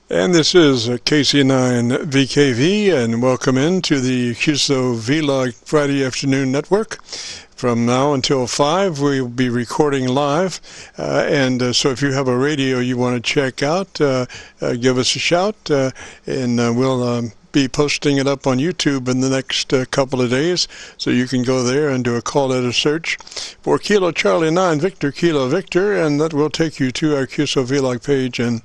And this is KC9VKV, and welcome into the QSO-VLOG Friday Afternoon Network. From now until 5, we'll be recording live, so if you have a radio you want to check out, give us a shout, and we'll be posting it up on YouTube in the next couple of days, so you can go there and do a call letter search for Kilo Charlie 9 Victor Kilo Victor, and that will take you to our QSO-VLOG page. And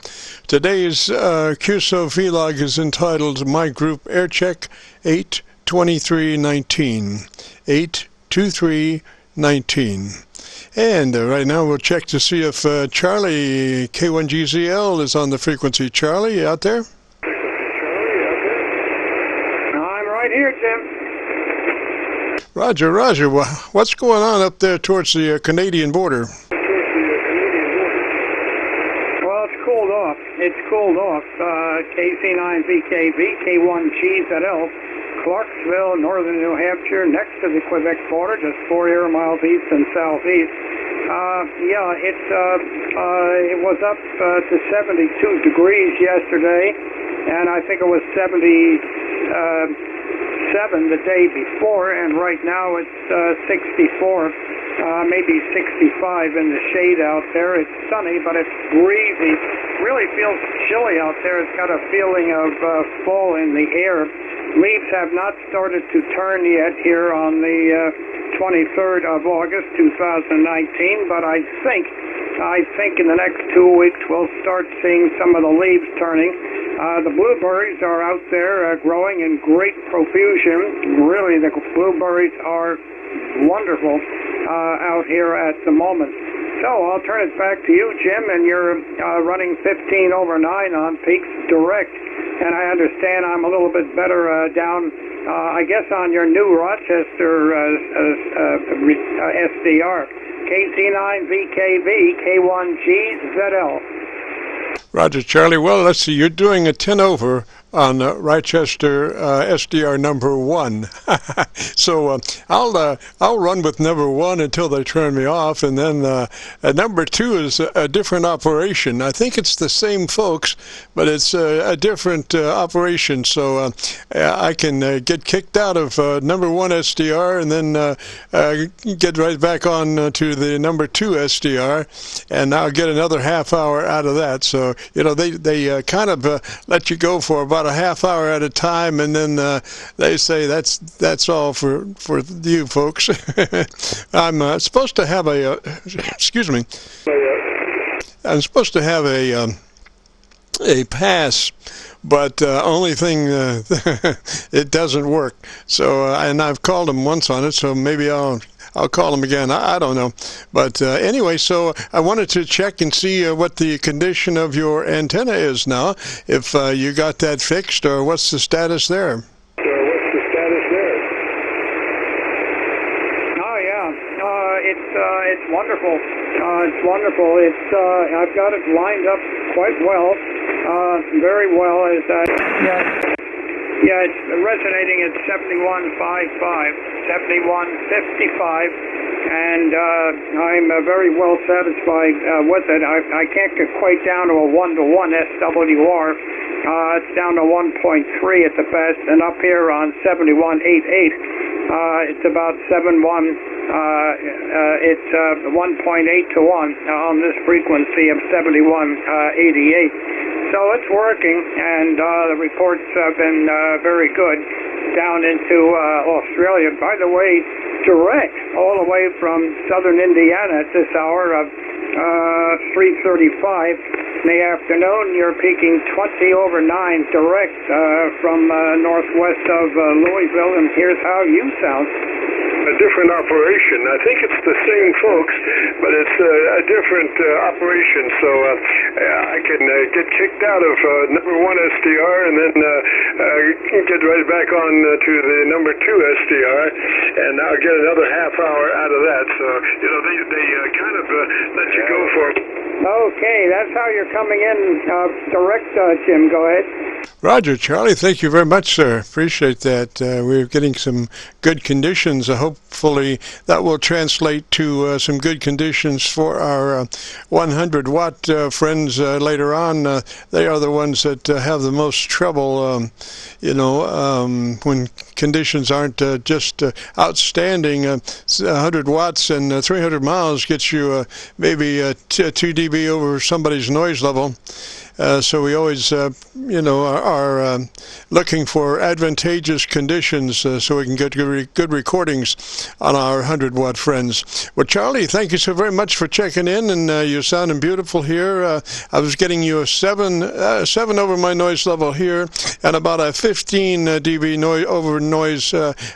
today's QSO-VLOG is entitled My Group Aircheck 82319. 82319. And right now we'll check to see if Charlie K1GZL is on the frequency. Charlie, you out there? I'm right here, Tim. Roger, Roger. What's going on up there towards the Canadian border? Well, it's cooled off. KC9VKV, K1GZL. Clarksville, northern New Hampshire, next to the Quebec border, just 4 air miles east and southeast. It was up to 72 degrees yesterday, and I think it was 77 the day before, and right now it's 64, maybe 65 in the shade out there. It's sunny, but it's breezy. Really feels chilly out there. It's got a feeling of fall in the air. Leaves have not started to turn yet here on the 23rd of August, 2019, but I think in the next 2 weeks we'll start seeing some of the leaves turning. The blueberries are out there growing in great profusion. Really, the blueberries are wonderful out here at the moment. So I'll turn it back to you, Jim, and you're running 15 over 9 on Peaks Direct. And I understand I'm a little bit better down, I guess, on your new Rochester SDR. KC9VKV, K1GZL. Roger, Charlie. Well, let's see. You're doing a 10 over on Rochester SDR number 1. So I'll run with number 1 until they turn me off, and then number 2 is a different operation. I think it's the same folks, but it's a different operation. So I can get kicked out of number 1 SDR and then get right back on to the number 2 SDR, and I'll get another half hour out of that. So they kind of let you go for about a half hour at a time, and then they say that's all for you folks. I'm supposed to have excuse me. I'm supposed to have a pass, but only thing it doesn't work. So and I've called them once on it, so maybe I'll call them again. I don't know. But anyway, so I wanted to check and see what the condition of your antenna is now, if you got that fixed, or what's the status there? Oh, yeah. It's wonderful. It's wonderful. I've got it lined up quite well, very well. Yeah, it's resonating at 71.55, 71.55, and I'm very well satisfied with it. I can't get quite down to a 1-to-1 SWR. It's down to 1.3 at the best, and up here on 71.88, it's about 7.1. It's 1.8 to 1 on this frequency of 71.88. So it's working, and the reports have been very good down into Australia. By the way, direct all the way from southern Indiana at this hour of 3:35 in the afternoon. You're peaking 20 over 9 direct from northwest of Louisville, and here's how you sound. A different operation. I think it's the same folks, but it's a different operation. So I can get kicked out of number 1 SDR and then get right back on to the number 2 SDR, and I'll get another half hour out of that. So they kind of let you go for. Okay, that's how you're coming in direct, Jim. Go ahead. Roger, Charlie, thank you very much, sir. Appreciate that. We're getting some good conditions. Hopefully that will translate to some good conditions for our 100-watt friends later on. They are the ones that have the most trouble, when conditions aren't just outstanding. 100 watts and 300 miles gets you maybe 2 dB over somebody's noise level. So we always, are looking for advantageous conditions so we can get good recordings on our 100-watt friends. Well, Charlie, thank you so very much for checking in, and you're sounding beautiful here. I was getting you a 7 over my noise level here, and about a 15 dB noise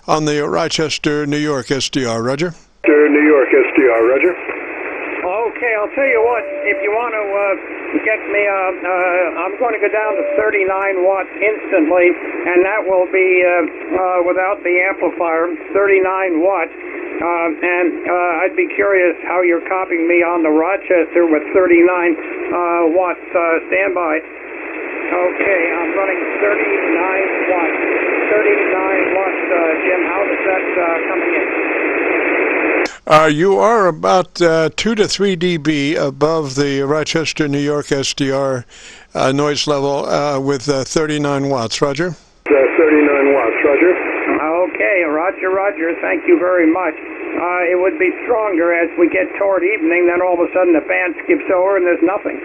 on the Rochester, New York SDR. Roger? New York SDR, Roger. Okay, I'll tell you what, if you want to get me, I'm going to go down to 39 watts instantly, and that will be without the amplifier, 39 watts. And I'd be curious how you're copying me on the Rochester with 39 watts standby. Okay, I'm running 39 watts. 39 watts, Jim. How is that coming in? You are about 2 to 3 dB above the Rochester, New York SDR noise level with 39 watts. Roger? 39 watts, Roger. Okay, Roger. Thank you very much. It would be stronger as we get toward evening, then all of a sudden the band skips over and there's nothing.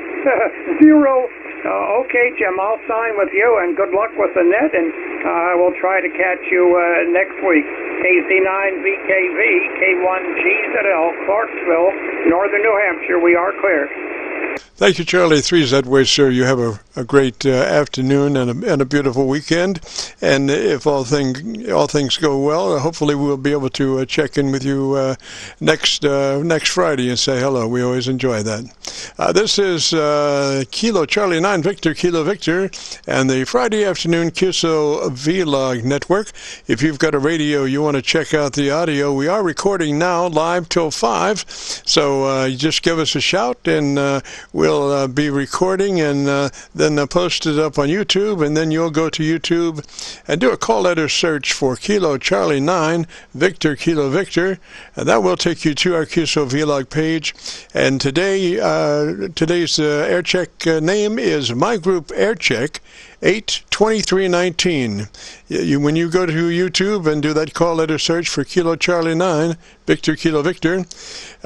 Zero. Okay, Jim, I'll sign with you, and good luck with the net, and I will try to catch you next week. KC9VKV, K1GZL, Clarksville, Northern New Hampshire. We are clear. Thank you, Charlie. 3Z-Way, sir. You have a great afternoon and a beautiful weekend. And if all things go well, hopefully we'll be able to check in with you next Friday and say hello. We always enjoy that. This is Kilo Charlie 9 Victor Kilo Victor and the Friday afternoon QSO-VLOG network. If you've got a radio, you want to check out the audio. We are recording now live till 5. So you just give us a shout and we'll be recording and then post it up on YouTube, and then you'll go to YouTube and do a call letter search for Kilo Charlie 9 Victor Kilo Victor, and that will take you to our QSO-VLOG page. And today's Aircheck name is My Group Aircheck 82319. When you go to YouTube and do that call letter search for Kilo Charlie 9 Victor Kilo Victor,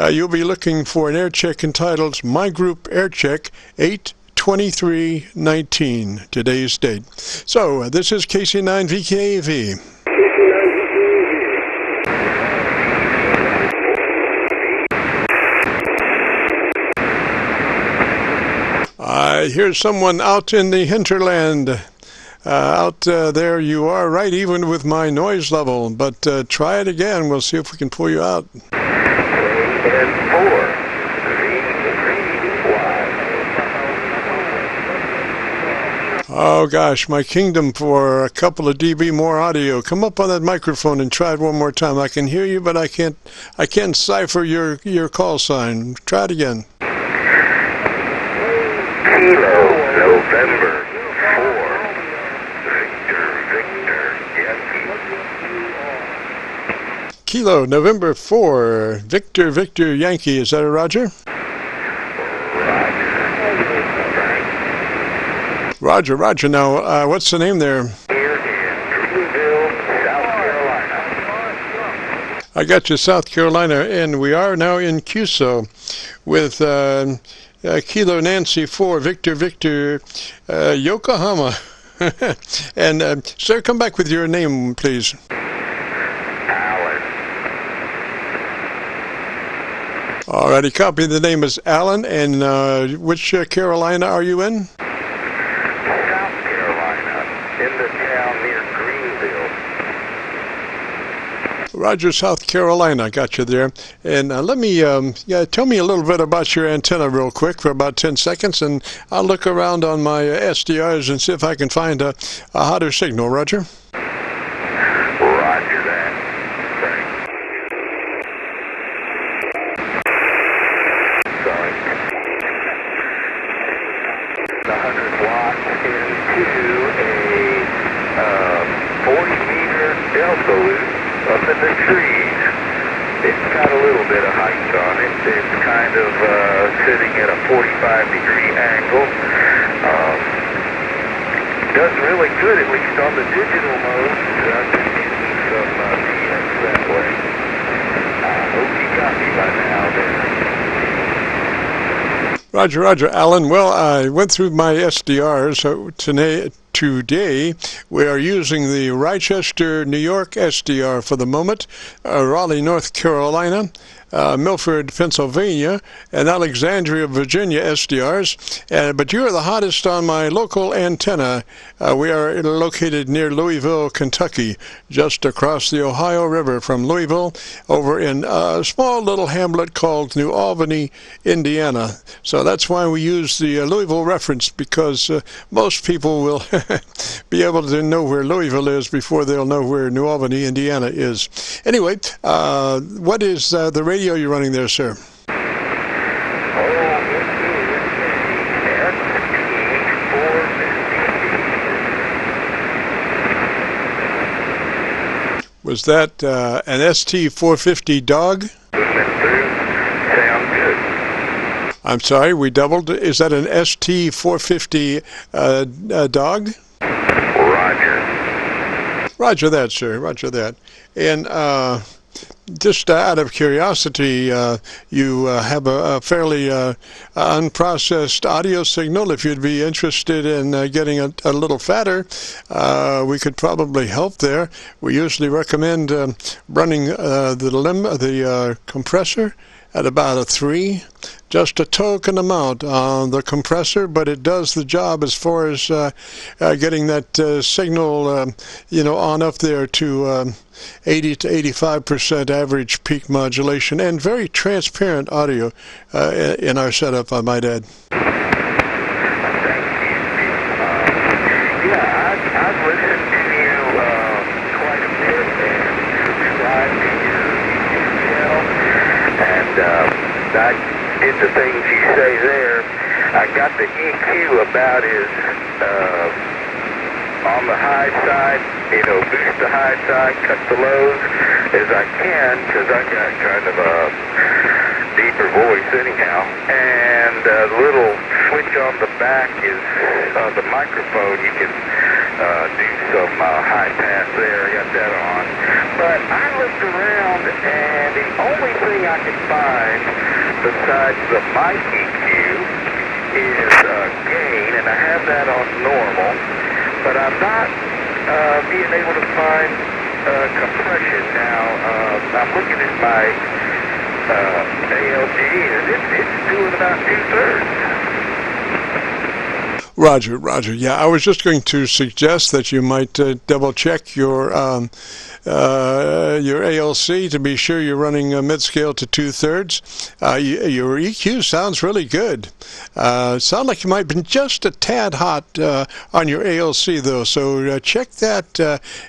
you'll be looking for an Aircheck entitled My Group Aircheck 82319, today's date. So this is KC9VKV. I hear someone out in the hinterland. Out there you are, right even with my noise level, but try it again. We'll see if we can pull you out. And 4, 3, 1. Oh gosh, my kingdom for a couple of dB more audio. Come up on that microphone and try it one more time. I can hear you, but I can't cipher your call sign. Try it again. Kilo November 4, Victor Yankee. Kilo November 4, Victor Yankee. Is that a Roger? Roger. Now, what's the name there? Here in Greenville, South Carolina. I got you, South Carolina, and we are now in QSO with Kilo Nancy 4, Victor, Yokohama. And, sir, come back with your name, please. Alan. Alrighty, copy. The name is Alan, and which Carolina are you in? South Carolina, in the town near Greenville. Roger, South Carolina. Got you there. And let me, tell me a little bit about your antenna real quick for about 10 seconds, and I'll look around on my SDRs and see if I can find a hotter signal. Roger? Roger that. Thanks. Sorry. 100 watts in 2 absolute. Up in the trees, it's got a little bit of height on it. It's kind of sitting at a 45-degree angle. Does really good, at least on the digital mode. I've been getting some PX that way. I hope you got me by now there. Roger, Roger, Alan. Well, I went through my SDRs. So today we are using the Rochester, New York SDR for the moment, Raleigh, North Carolina, Milford, Pennsylvania, and Alexandria, Virginia SDRs. But you are the hottest on my local antenna. We are located near Louisville, Kentucky, just across the Ohio River from Louisville, over in a small little hamlet called New Albany, Indiana. So that's why we use the Louisville reference, because most people will be able to know where Louisville is before they'll know where New Albany, Indiana is. Anyway, what is the radio you're running there, sir? Was that an ST450 dog? Sounds good. I'm sorry, we doubled. Is that an ST450 dog? Roger. Roger that, sir. Roger that. And just out of curiosity, you have a fairly unprocessed audio signal. If you'd be interested in getting a little fatter, we could probably help there. We usually recommend running the compressor at about a 3, just a token amount on the compressor, but it does the job as far as getting that signal, on up there to 80 to 85% average peak modulation, and very transparent audio in our setup, I might add. I've listened to you quite a bit and subscribed to your YouTube channel, and I did the things you say there. I got the EQ about as on the high side, boost the high side, cut the lows as I can, because I got kind of a deeper voice anyhow. And the little switch on the back is the microphone. You can do some high pass there. I got that on. But I looked around, and the only thing I could find besides the mic EQ is gain, and I have that on normal. But I'm not being able to find compression now. I'm looking at my ALG, and it's doing about 2/3. Roger, Roger. Yeah, I was just going to suggest that you might double check your ALC to be sure you're running mid-scale to 2/3. Your EQ sounds really good. Sound like you might have been just a tad hot on your ALC though. So check that,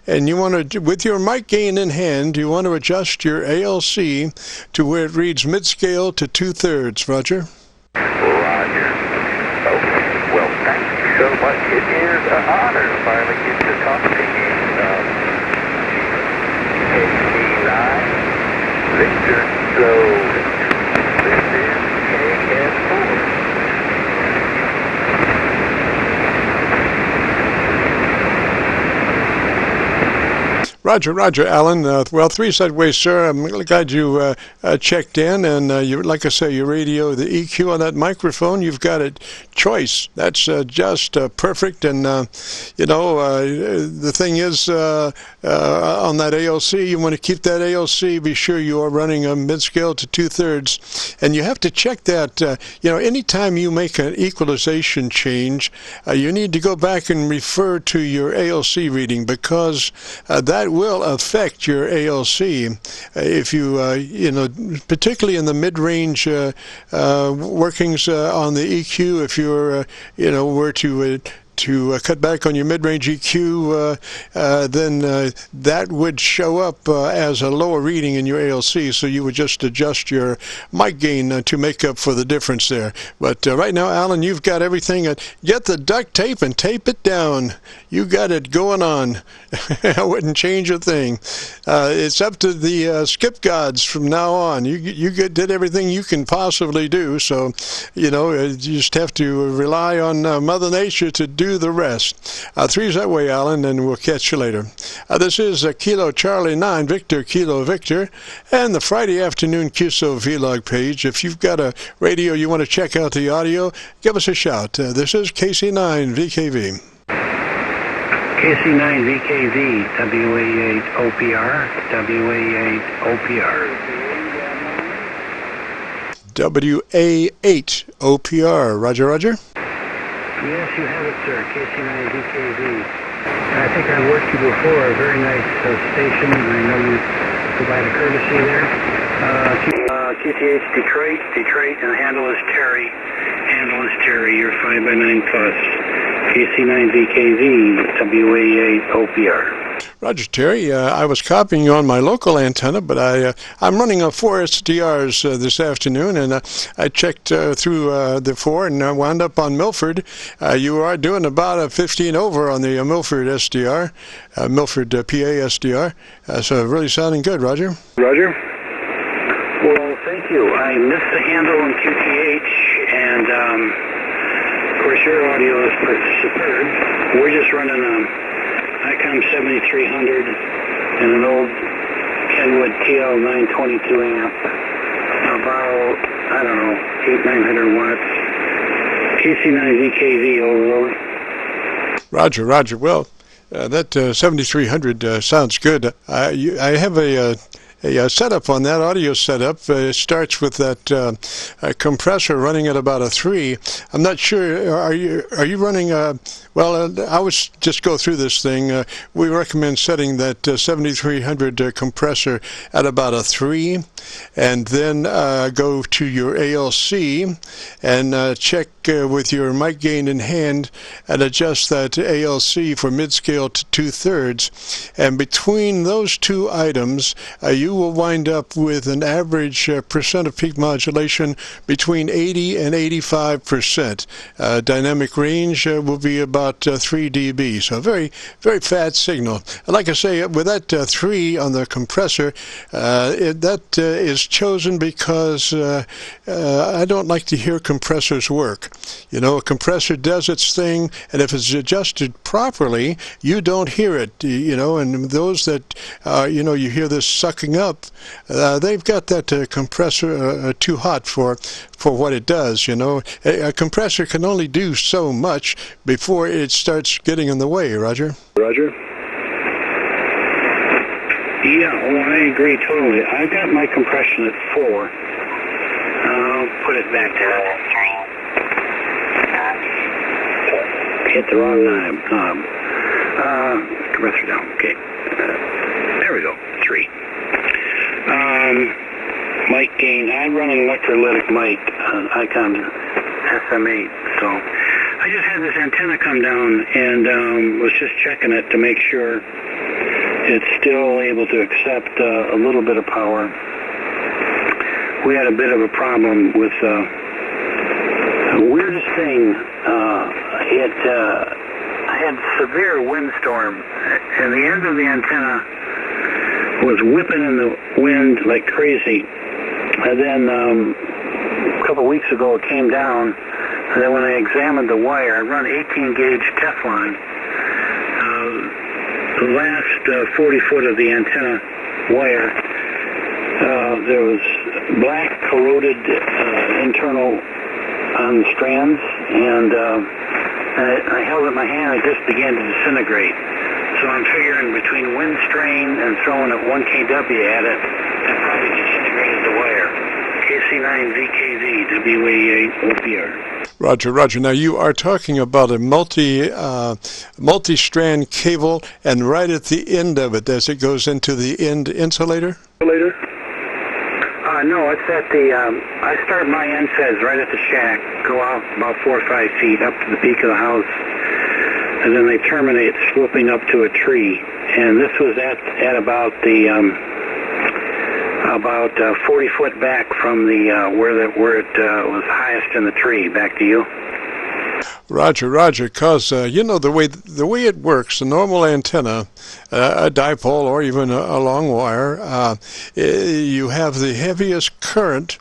and you want to, with your mic gain in hand, you want to adjust your ALC to where it reads mid-scale to 2/3. Roger. Roger. Okay. Well, thank you so much. It is an honor to finally get to talk to you. KC9 Victor. So this is KS4. Roger, Roger, Alan. Well, 3 sideways, sir. I'm glad you checked in, and you, like I say, your radio, the EQ on that microphone, you've got it choice. That's just perfect. And the thing is, on that ALC, you want to keep that ALC. Be sure you are running a mid-scale to 2/3, and you have to check that. Anytime you make an equalization change, you need to go back and refer to your ALC reading, because that will affect your ALC if you, particularly in the mid-range workings on the EQ. If you're, were to to cut back on your mid-range EQ, then that would show up as a lower reading in your ALC, so you would just adjust your mic gain to make up for the difference there. But right now, Alan, you've got everything. Get the duct tape and tape it down. You got it going on. I wouldn't change a thing. It's up to the skip gods from now on. You did everything you can possibly do, so you just have to rely on Mother Nature to do the rest. Three's that way, Alan, and we'll catch you later. This is Kilo Charlie 9 Victor Kilo Victor, and the Friday afternoon QSO-VLOG page. If you've got a radio you want to check out the audio, give us a shout. This is KC9VKV. KC9VKV, WA8OPR, WA8OPR. WA8OPR. Roger, roger. Yes, you have it, sir. KC9VKV. I think I've worked you before. A very nice station. I know you provide a courtesy there. QTH Detroit, and the handle is Terry. You're 5x9 plus. KC9VKV, WA8OPR. Roger, Terry. I was copying you on my local antenna, but I'm running 4 SDRs this afternoon, and I checked through the 4 and wound up on Milford. You are doing about a 15 over on the Milford SDR, Milford PA SDR. So really sounding good, Roger. Roger. Well, thank you. I missed the handle in QTH, and of course your audio is superb. We're just running ICOM 7300 and an old Kenwood TL 922 amp, about, I don't know, 800-900 watts. KC9VKV, overload. Roger, roger. Well, that 7300 sounds good. I have a setup on that audio setup. It starts with that compressor running at about a 3. I'm not sure. Are you running? Well, I would just go through this thing. We recommend setting that 7300 compressor at about a 3, and then go to your ALC and check with your mic gain in hand and adjust that ALC for mid-scale to 2/3. And between those two items, you will wind up with an average percent of peak modulation between 80 and 85%. Dynamic range will be about 3 dB, so very, very fat signal. Like I say, with that 3 on the compressor, that is chosen because I don't like to hear compressors work. You know, a compressor does its thing, and if it's adjusted properly, you don't hear it. You know, and those that you hear this sucking up, they've got that compressor too hot for what it does. You know, a compressor can only do so much before it starts getting in the way. Roger. Roger. Yeah, well, I agree totally. I've got my compression at 4. I'll put it back to 3. Hit the wrong knob. Compressor down. Okay. There we go. 3. Mic gain. I run an electrolytic mic on ICOM SM8, so I just had this antenna come down and was just checking it to make sure it's still able to accept a little bit of power. We had a bit of a problem with the weirdest thing. I had severe windstorm, and the end of the antenna was whipping in the wind like crazy. And then a couple of weeks ago it came down, and then when I examined the wire, I run 18 gauge Teflon. The last 40 foot of the antenna wire, there was black corroded internal on the strands, and I held it in my hand, it just began to disintegrate. So I'm figuring between wind strain and throwing a 1 kW at it, I probably disintegrated the wire. KC9VKV, WA8OPR. Roger, roger. Now you are talking about a multi-strand cable, and right at the end of it, as it goes into the end insulator? No, it's at the, I start my end feds right at the shack, go out about 4 or 5 feet up to the peak of the house, and then they terminate swooping up to a tree. And this was at about the about 40 foot back from the where it was highest in the tree. Back to you. Roger, because you know the way it works, the normal antenna, a dipole or even a long wire, you have the heaviest current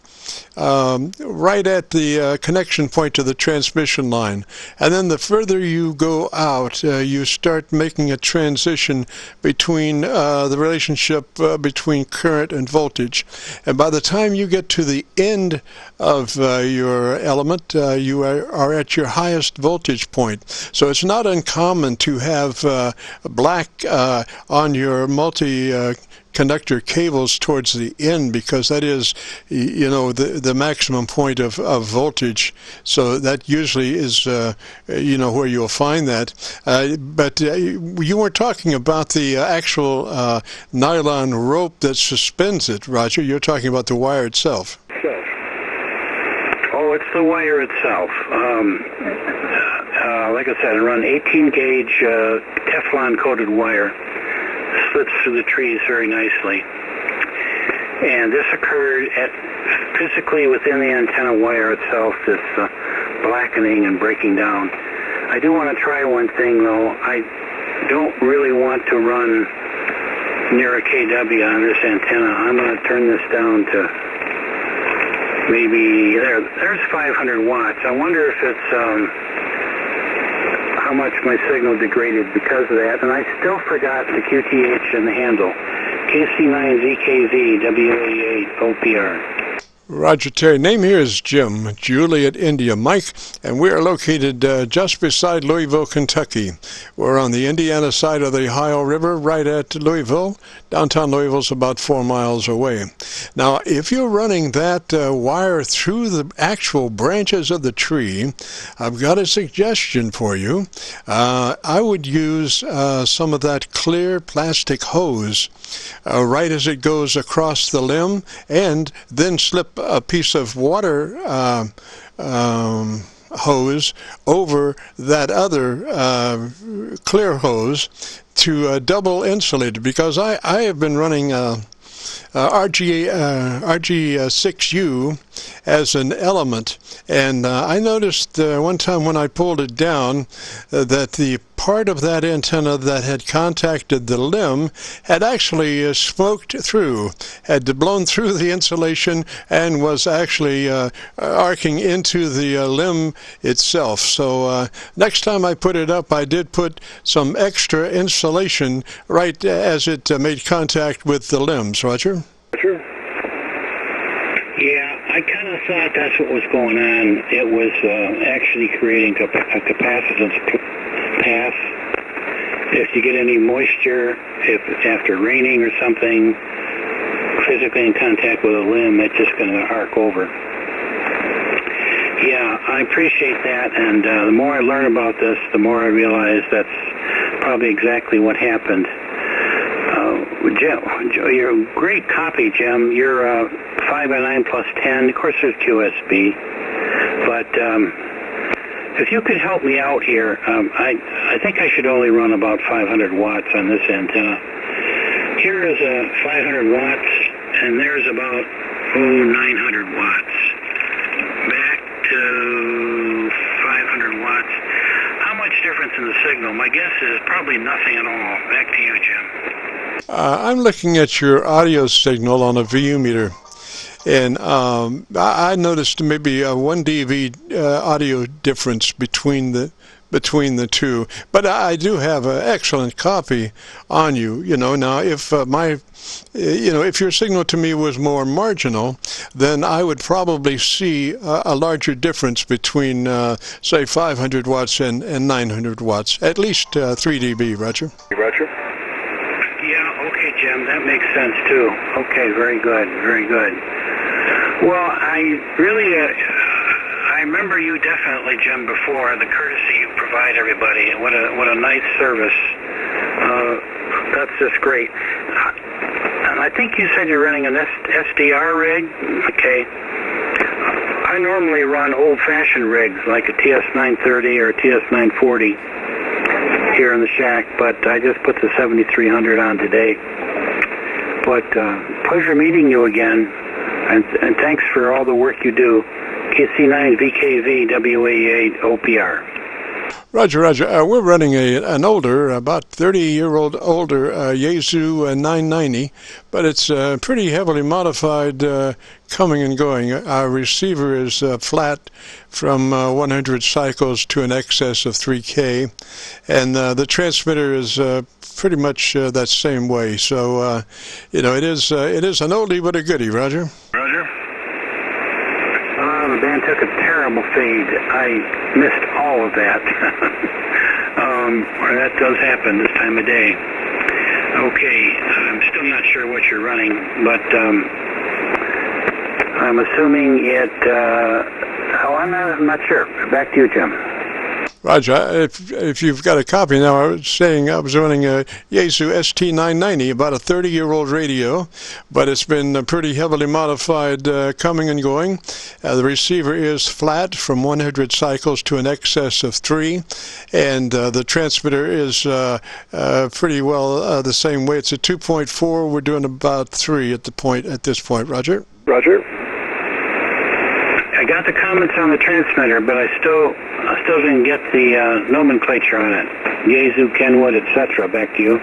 right at the connection point to the transmission line, and then the further you go out, you start making a transition between the relationship between current and voltage, and by the time you get to the end of your element, you are at your highest voltage point. So it's not uncommon to have black on your conductor cables towards the end, because that is, you know, the maximum point of voltage. So that usually is, you know, where you'll find that. But you weren't talking about the actual nylon rope that suspends it, Roger. You're talking about the wire itself. Oh, it's the wire itself. Like I said, I run 18 gauge Teflon coated wire. Slits through the trees very nicely. And this occurred physically within the antenna wire itself, this blackening and breaking down. I do want to try one thing though. I don't really want to run near a KW on this antenna. I'm going to turn this down to maybe, there's 500 watts. I wonder if it's how much my signal degraded because of that. And I still forgot the QTH and the handle. KC9VKV W88 OPR. Roger Terry. Name here is Jim, Juliet India Mike, and we are located just beside Louisville, Kentucky. We're on the Indiana side of the Ohio River, right at Louisville. Downtown Louisville's about 4 miles away. Now, if you're running that wire through the actual branches of the tree, I've got a suggestion for you. I would use some of that clear plastic hose right as it goes across the limb, and then slip a piece of water hose over that other clear hose to double insulate it, because I have been running RG6U as an element, and I noticed one time when I pulled it down that the part of that antenna that had contacted the limb had actually smoked through, had blown through the insulation, and was actually arcing into the limb itself. So next time I put it up, I did put some extra insulation right as it made contact with the limbs. Roger? Yeah, I kind of thought that's what was going on. It was actually creating a capacitance path. If you get any moisture, if after raining or something, physically in contact with a limb, it's just going to arc over. Yeah, I appreciate that, and the more I learn about this, the more I realize that's probably exactly what happened. Jim, you're a great copy, Jim. You're 5x9 plus 10. Of course, there's QSB. But if you could help me out here, I think I should only run about 500 watts on this antenna. Here is 500 watts, and there's about 900 watts. Back to 500 watts. How much difference in the signal? My guess is probably nothing at all. Back to you, Jim. I'm looking at your audio signal on a VU meter, and I noticed maybe a 1 dB audio difference between the two. But I do have an excellent copy on you. You know, now if if your signal to me was more marginal, then I would probably see a larger difference between, say, 500 watts and 900 watts, at least 3 dB. Roger. Roger. Yeah, okay, Jim, that makes sense too. Okay, very good, very good. Well, I really, I remember you definitely, Jim, before, the courtesy you provide everybody. What a nice service. That's just great. And I think you said you're running an SDR rig? Okay. I normally run old-fashioned rigs like a TS930 or a TS940. here in the shack, but I just put the 7300 on today. But pleasure meeting you again, and thanks for all the work you do. KC9VKV WA8 OPR. Roger, Roger. We're running an older, about 30-year-old older Yaesu 990, but it's pretty heavily modified coming and going. Our receiver is flat from 100 cycles to an excess of 3K, and the transmitter is pretty much that same way. So, it is an oldie but a goodie, Roger. Roger. The band took a terrible fade. I missed all of that. That does happen this time of day. Okay, I'm still not sure what you're running, but I'm assuming it... I'm not sure. Back to you, Jim. Roger, if you've got a copy now, I was saying I was running a Yaesu ST990, about a 30-year-old radio, but it's been pretty heavily modified coming and going. The receiver is flat from 100 cycles to an excess of 3, and the transmitter is pretty well the same way. It's a 2.4. We're doing about 3 at this point. Roger. Roger. I got the comments on the transmitter, but I still didn't get the nomenclature on it. Yaesu, Kenwood, etc. Back to you.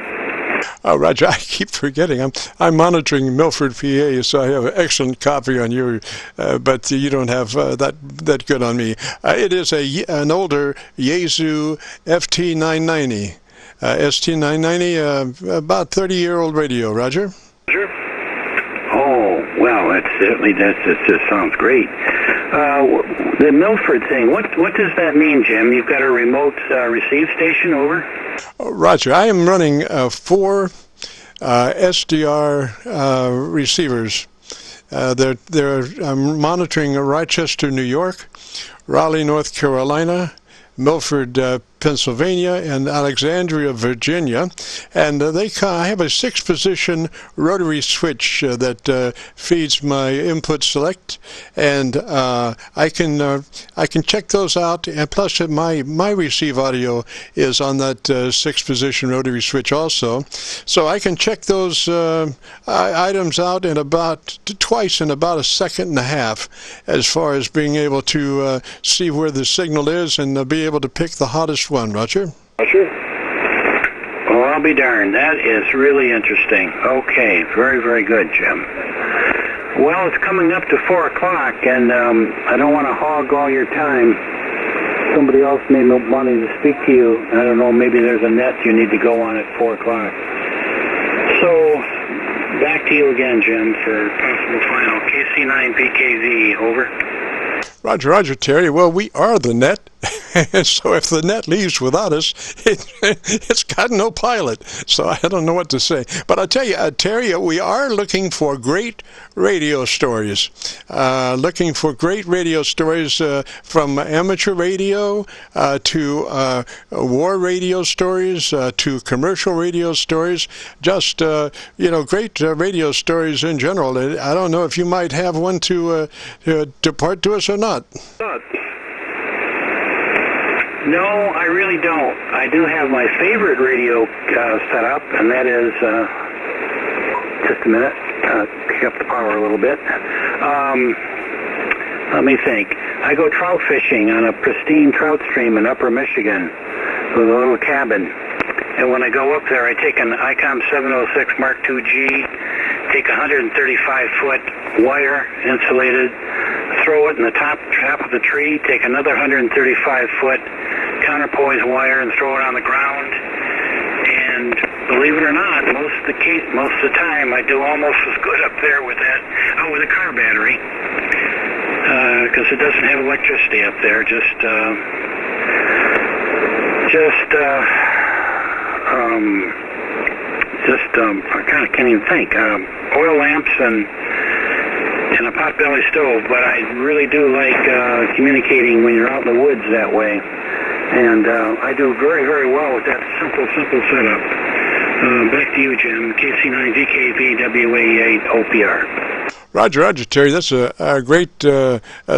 Oh, Roger, I keep forgetting. I'm monitoring Milford, PA, so I have an excellent copy on you, but you don't have that good on me. It is an older Yaesu FT990, ST990, about 30-year-old radio. Roger. Roger. Oh, well, that just sounds great. The Milford thing, what does that mean, Jim? You've got a remote receive station, over? Roger, I am running 4 SDR receivers. I'm monitoring Rochester, New York, Raleigh, North Carolina, Milford, Pennsylvania, and Alexandria, Virginia, and I have a 6-position rotary switch that feeds my input select, and I can check those out, and plus my receive audio is on that 6-position rotary switch also, so I can check those items out in twice in about a second and a half, as far as being able to see where the signal is and be able to pick the hottest one. Roger. Roger. Well, I'll be darned. That is really interesting. Okay, very, very good, Jim. Well, it's coming up to 4 o'clock, and I don't want to hog all your time. Somebody else may be wanting to speak to you. I don't know, maybe there's a net you need to go on at 4 o'clock. So, back to you again, Jim, for possible final. KC9VKV, over. Roger, Terry. Well, we are the net. So if the net leaves without us, it's got no pilot. So I don't know what to say. But I'll tell you, Terry, we are looking for great radio stories. From amateur radio to war radio stories to commercial radio stories. Just, great radio stories in general. I don't know if you might have one to depart to us or not. No, I really don't. I do have my favorite radio set up, and that is, just a minute, pick up the power a little bit. Let me think. I go trout fishing on a pristine trout stream in Upper Michigan with a little cabin. And when I go up there, I take an ICOM 706 Mark II-G, take a 135-foot wire, insulated, throw it in the top of the tree, take another 135-foot counterpoise wire and throw it on the ground. And believe it or not, most of the time I do almost as good up there with that, with a car battery, because it doesn't have electricity up there. I kind of can't even think. Oil lamps and a potbelly stove, but I really do like communicating when you're out in the woods that way. And I do very, very well with that simple setup. Back to you, Jim. KC9VKV WA8OPR. Roger, Terry. That's a great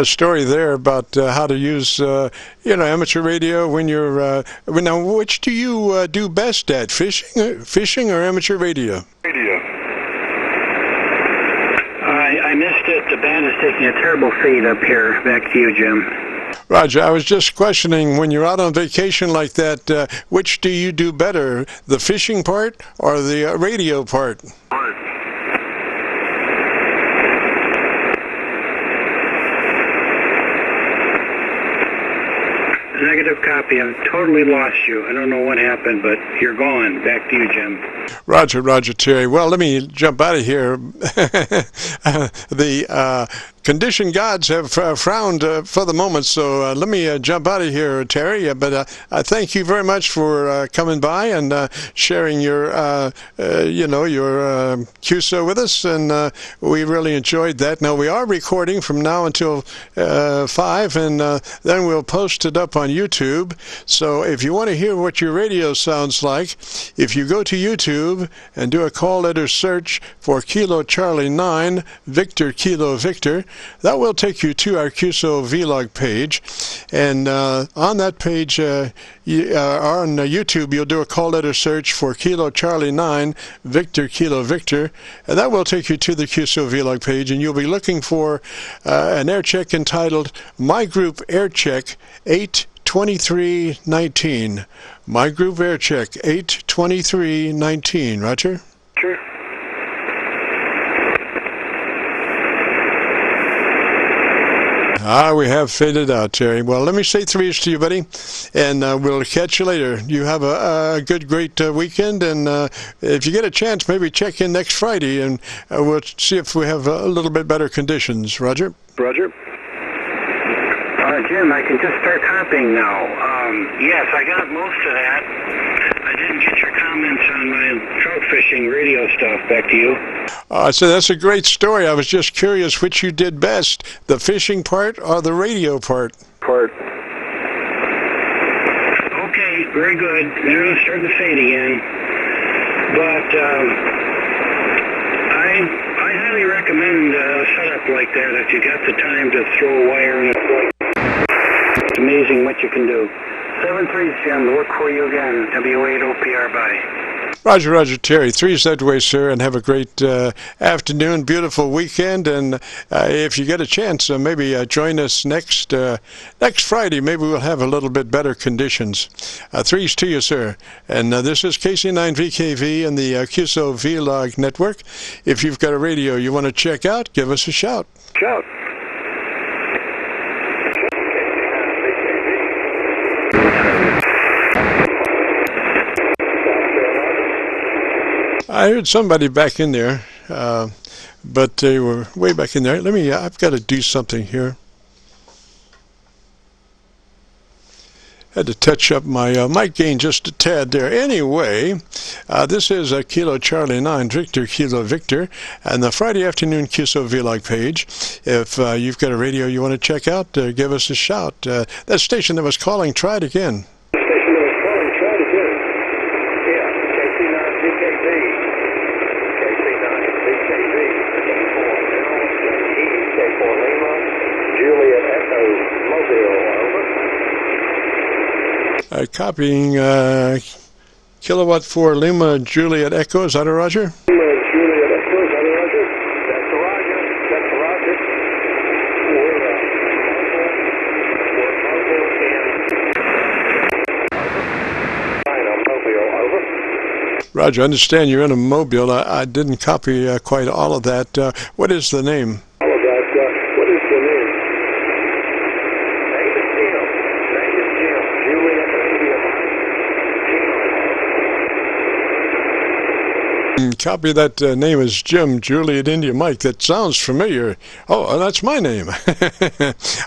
story there about how to use, amateur radio when you're. Now, which do you do best at, fishing or amateur radio? I missed it. The band is taking a terrible fade up here. Back to you, Jim. Roger, I was just questioning, when you're out on vacation like that, which do you do better, the fishing part or the radio part? Negative copy. I've totally lost you. I don't know what happened, but you're gone. Back to you, Jim. Roger, Terry. Well, let me jump out of here. The condition gods have frowned for the moment, so let me jump out of here, Terry. But I thank you very much for coming by and sharing your, your QSO with us, and we really enjoyed that. Now, we are recording from now until 5, and then we'll post it up on YouTube. So if you want to hear what your radio sounds like, if you go to YouTube and do a call letter search for Kilo Charlie 9 Victor Kilo Victor, that will take you to our QSO-VLOG page, and on that page on YouTube you'll do a call letter search for Kilo Charlie 9 Victor Kilo Victor, and that will take you to the QSO-VLOG page, and you'll be looking for an air check entitled My Group Aircheck 82319. My Group Aircheck 82319. Roger? Sure. We have faded out, Terry. Well, let me say threes to you, buddy, and we'll catch you later. You have a great weekend, and if you get a chance, maybe check in next Friday, and we'll see if we have a little bit better conditions. Roger? Jim, I can just start copying now. Yes, I got most of that. I didn't get your comments on my trout fishing radio stuff. Back to you. So that's a great story. I was just curious which you did best, the fishing part or the radio part? Okay, very good. They're going to start the fade again. But I highly recommend a setup like that if you got the time to throw a wire in it. It's amazing what you can do. 7-3, Jim. Look for you again. W8OPR. Bye. Roger, Terry. Threes that way, sir, and have a great afternoon, beautiful weekend, and if you get a chance, maybe join us next Friday. Maybe we'll have a little bit better conditions. Threes to you, sir. And this is KC9VKV and the QSO-VLOG network. If you've got a radio you want to check out, give us a shout. I heard somebody back in there, but they were way back in there. I've got to do something here. Had to touch up my mic gain just a tad there. Anyway, this is Kilo Charlie 9 Victor Kilo Victor, and the Friday afternoon QSO-VLOG page. If you've got a radio you want to check out, give us a shout. That station that was calling, try it again. Copying kilowatt for Lima Juliet Echo. Is that a Roger? Lima Juliet Echo. Is that a Roger? That's a Roger. Roger, I understand you're in a mobile. I didn't copy quite all of that. What is the name? Copy that name as Jim, Juliet India Mike. That sounds familiar. Oh, that's my name.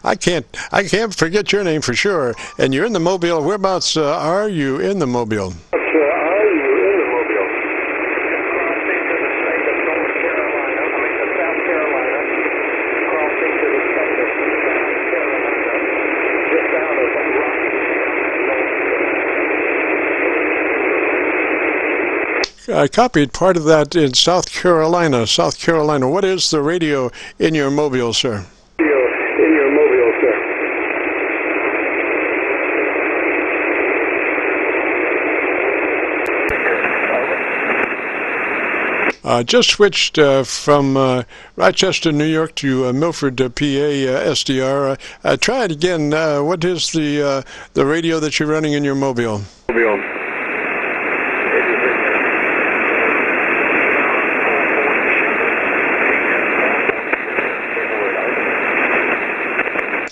I can't forget your name for sure. And you're in the Mobile. Whereabouts are you in the Mobile? I copied part of that in South Carolina. South Carolina. What is the radio in your mobile, sir? Radio in your mobile, sir. Just switched from Rochester, New York to Milford, PA, SDR. Try it again. What is the radio that you're running in your mobile?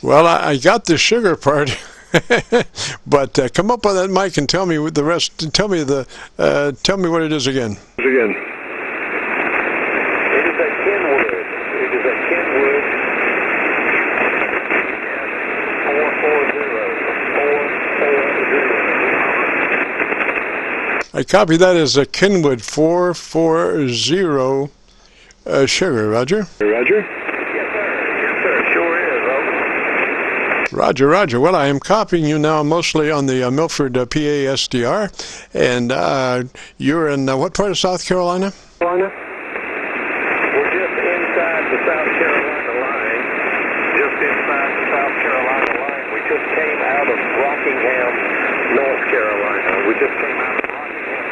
Well, I got the sugar part, but come up on that mic and tell me what the rest. Tell me what it is again. Again. It is a Kenwood. It is a Kenwood 440. I copy that as a Kenwood 440 sugar. Roger. Roger. Roger, Roger. Well, I am copying you now mostly on the Milford, PA, SDR. And you're in what part of South Carolina? We're just inside the South Carolina line. Just inside the South Carolina line. We just came out of Rockingham, North Carolina.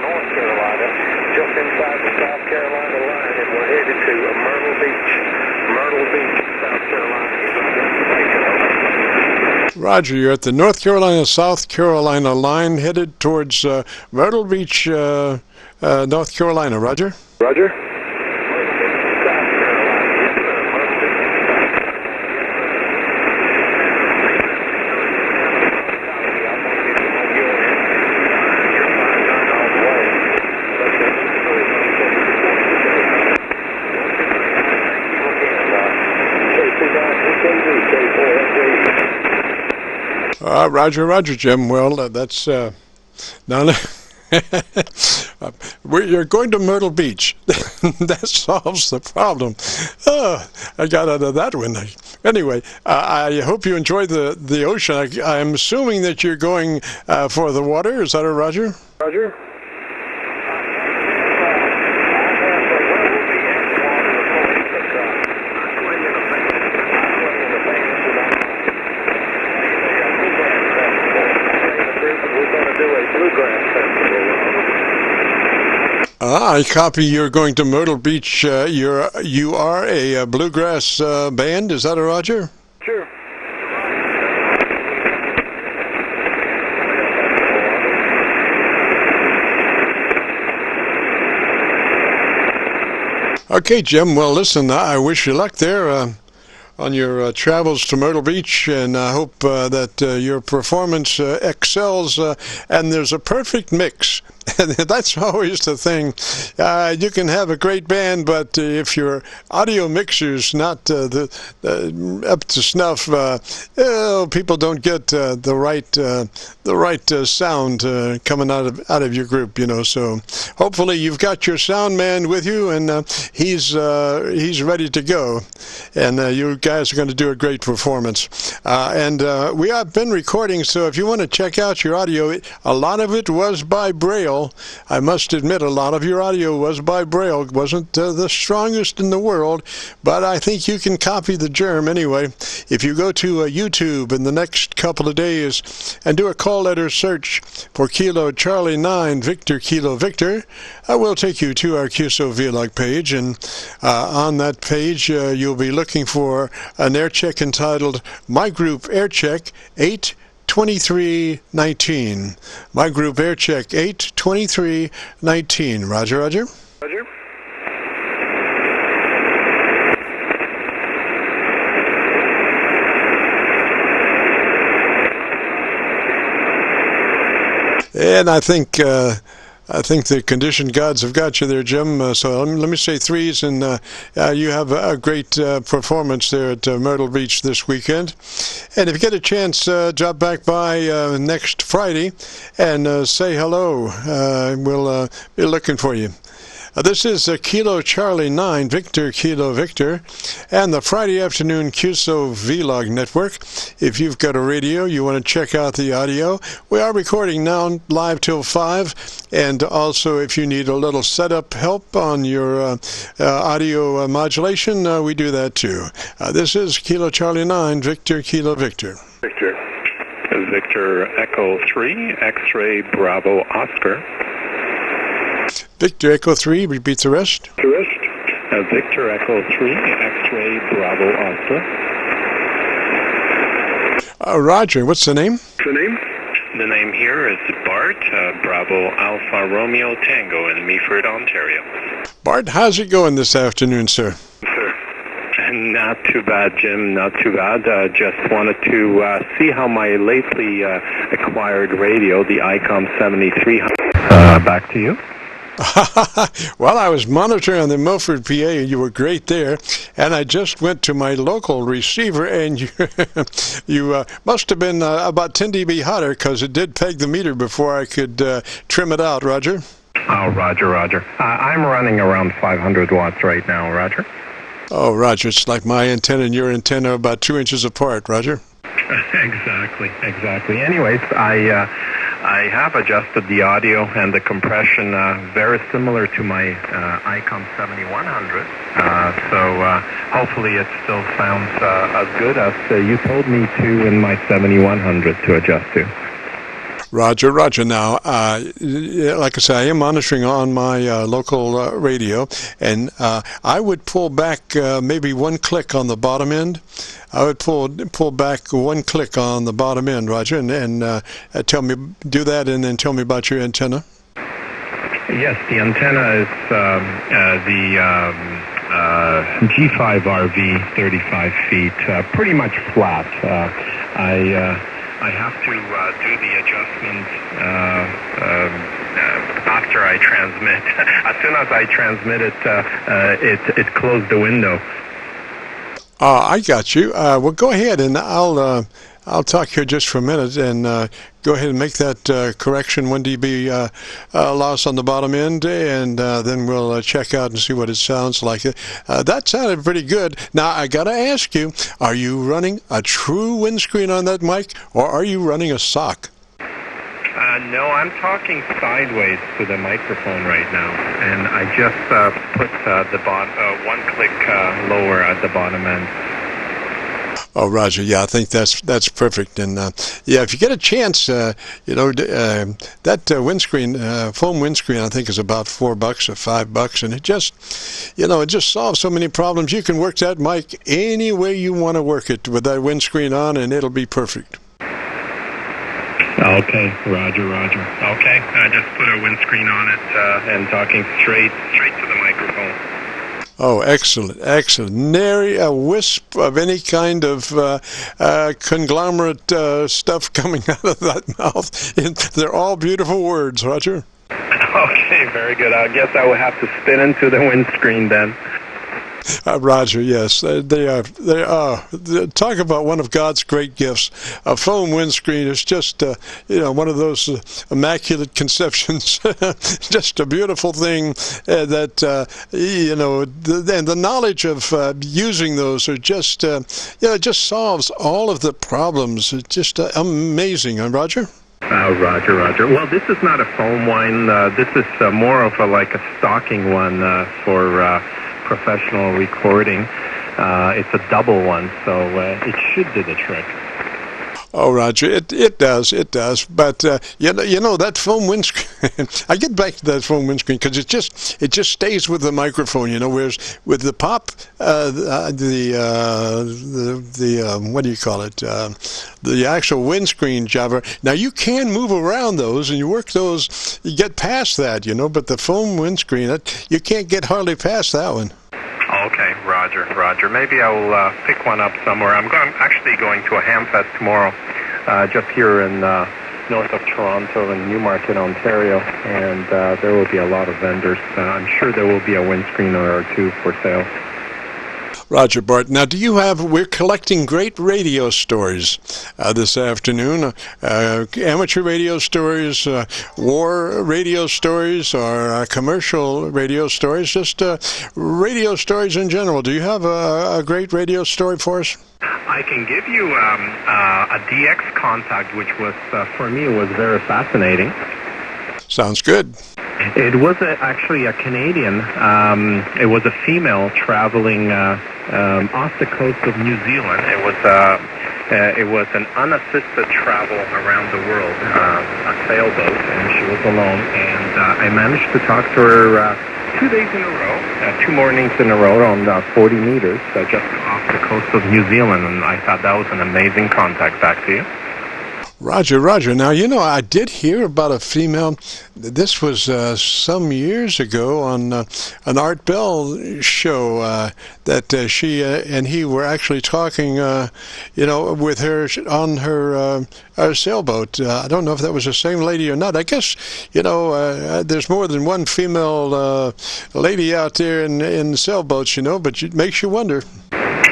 North Carolina, just inside the South Carolina line, and we're headed to Myrtle Beach, South Carolina. Roger, you're at the North Carolina-South Carolina line, headed towards Myrtle Beach, North Carolina. Roger? Roger. Roger, Roger, Jim. Well, that's now. You're going to Myrtle Beach. That solves the problem. Oh, I got out of that one. Anyway, I hope you enjoy the ocean. I'm assuming that you're going for the water. Is that a Roger? Roger. I copy. You're going to Myrtle Beach. You are a bluegrass band. Is that a Roger? Sure. Okay, Jim. Well, listen, I wish you luck there on your travels to Myrtle Beach, and I hope that your performance excels, and there's a perfect mix. That's always the thing. You can have a great band, but if your audio mixer's not up to snuff, people don't get the right sound coming out of your group. So hopefully you've got your sound man with you, and he's ready to go, and you guys are going to do a great performance. And we have been recording, so if you want to check out your audio, a lot of it was by Braille. I must admit, a lot of your audio was by Braille. It wasn't the strongest in the world, but I think you can copy the germ anyway. If you go to YouTube in the next couple of days and do a call letter search for Kilo Charlie 9 Victor Kilo Victor, I will take you to our QSO-VLOG page, and on that page you'll be looking for an Aircheck entitled My Group Aircheck 82319. My Group Aircheck 82319. Roger, Roger. Roger. And I think the condition gods have got you there, Jim. So let me say threes, and you have a great performance there at Myrtle Beach this weekend. And if you get a chance, drop back by next Friday and say hello. We'll be looking for you. This is Kilo Charlie 9, Victor Kilo Victor, and the Friday afternoon QSO-VLOG network. If you've got a radio, you want to check out the audio. We are recording now live till 5, and also if you need a little setup help on your audio modulation, we do that too. This is Kilo Charlie 9, Victor Kilo Victor. Victor Echo 3, X-ray Bravo Oscar. Victor Echo 3, repeat the rest. Victor Echo 3, X-ray Bravo Oscar. Roger, what's the name? The name here is Bart, Bravo Alpha Romeo Tango in Meaford, Ontario. Bart, how's it going this afternoon, sir? Not too bad, Jim, not too bad. Just wanted to see how my lately acquired radio, the ICOM 7300... back to you. Well, I was monitoring on the Milford, PA, and you were great there. And I just went to my local receiver, and you must have been about 10 dB hotter, because it did peg the meter before I could trim it out, Roger. Oh, Roger. I'm running around 500 watts right now, Roger. Oh, Roger, it's like my antenna and your antenna are about 2 inches apart, Roger. Exactly. Anyways, I have adjusted the audio and the compression very similar to my ICOM 7100. So hopefully it still sounds as good as you told me to in my 7100 to adjust to. Roger. Now, like I say, I am monitoring on my local radio, and I would pull back maybe one click on the bottom end. I would pull back one click on the bottom end, Roger, and do that, and then tell me about your antenna. Yes, the antenna is the G5RV, 35 feet, pretty much flat. I have to do the adjustment after I transmit. As soon as I transmit it closed the window. I got you. Well, go ahead, and I'll talk here just for a minute, and go ahead and make that correction, 1 dB loss on the bottom end, and then we'll check out and see what it sounds like. That sounded pretty good. Now, I got to ask you, are you running a true windscreen on that mic, or are you running a sock? No, I'm talking sideways to the microphone right now, and I just put the one click lower at the bottom end. Oh, Roger, yeah, I think that's perfect. And yeah, if you get a chance, that windscreen, foam windscreen, I think is about $4 or $5, and it just solves so many problems. You can work that mic any way you want to work it with that windscreen on, and it'll be perfect. Okay, Roger. Okay, I just put a windscreen on it and talking straight to the microphone. Oh, excellent. Nary a wisp of any kind of conglomerate stuff coming out of that mouth. They're all beautiful words, Roger. Okay, very good. I guess I will have to spit into the windscreen then. Roger, yes, they are. Talk about one of God's great gifts. A foam windscreen is just, one of those immaculate conceptions. Just a beautiful thing that, and the knowledge of using those are just, it just solves all of the problems. It's just amazing, huh, Roger? Roger. Well, this is not a foam one. This is more of like a stocking one for professional recording. It's a double one, so it should do the trick. Oh, Roger, it does. But that foam windscreen. I get back to that foam windscreen because it just stays with the microphone. Whereas with the pop, what do you call it? The actual windscreen jabber. Now you can move around those and you work those. You get past that, but the foam windscreen, you can't get hardly past that one. Okay, Roger. Maybe I'll pick one up somewhere. I'm actually going to a Hamfest tomorrow, just here in north of Toronto in Newmarket, Ontario, and there will be a lot of vendors. I'm sure there will be a windscreen or two for sale. Roger, Bart. Now, we're collecting great radio stories this afternoon. Amateur radio stories, war radio stories, or commercial radio stories, just radio stories in general. Do you have a great radio story for us? I can give you a DX contact, which was, for me, was very fascinating. Sounds good. It was actually a Canadian. It was a female traveling off the coast of New Zealand. It was an unassisted travel around the world, a sailboat, and she was alone. And I managed to talk to her 2 days in a row, 2 mornings in a row on 40 meters, just off the coast of New Zealand. And I thought that was an amazing contact. Back to you. Roger. Now, I did hear about a female. This was some years ago on an Art Bell show that she and he were actually talking, with her on her sailboat. I don't know if that was the same lady or not. I guess, there's more than one female lady out there in sailboats, but it makes you wonder.